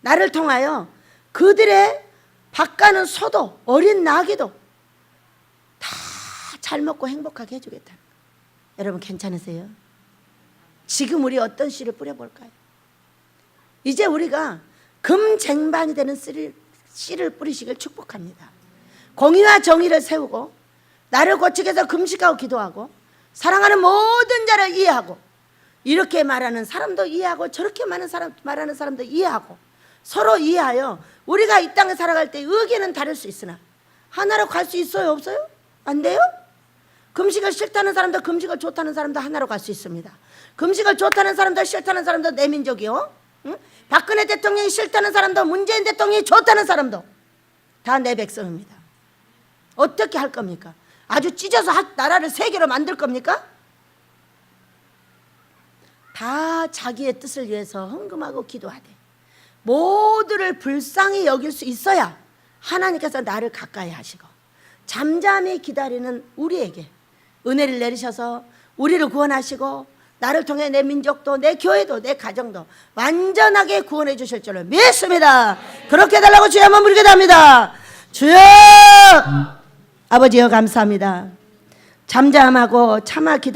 나를 통하여 그들의 밭가는 소도 어린 나귀도 다 잘 먹고 행복하게 해주겠다. 여러분 괜찮으세요? 지금 우리 어떤 씨를 뿌려볼까요? 이제 우리가 금쟁반이 되는 씨를 뿌리시길 축복합니다. 공의와 정의를 세우고 나를 고치게 해서 금식하고 기도하고 사랑하는 모든 자를 이해하고 이렇게 말하는 사람도 이해하고 저렇게 말하는 사람도 이해하고 서로 이해하여 우리가 이 땅에 살아갈 때 의견은 다를 수 있으나 하나로 갈 수 있어요? 없어요? 안 돼요? 금식을 싫다는 사람도 금식을 좋다는 사람도 하나로 갈 수 있습니다. 금식을 좋다는 사람도 싫다는 사람도 내 민족이요. 응? 박근혜 대통령이 싫다는 사람도 문재인 대통령이 좋다는 사람도 다 내 백성입니다. 어떻게 할 겁니까? 아주 찢어서 나라를 세 개로 만들 겁니까? 다 자기의 뜻을 위해서 헌금하고 기도하되 모두를 불쌍히 여길 수 있어야 하나님께서 나를 가까이 하시고 잠잠히 기다리는 우리에게 은혜를 내리셔서 우리를 구원하시고 나를 통해 내 민족도 내 교회도 내 가정도 완전하게 구원해 주실 줄로 믿습니다. 그렇게 해달라고 주여 한번 부르겠답니다. 주여 아버지여 감사합니다. 잠잠하고 참아 기다리는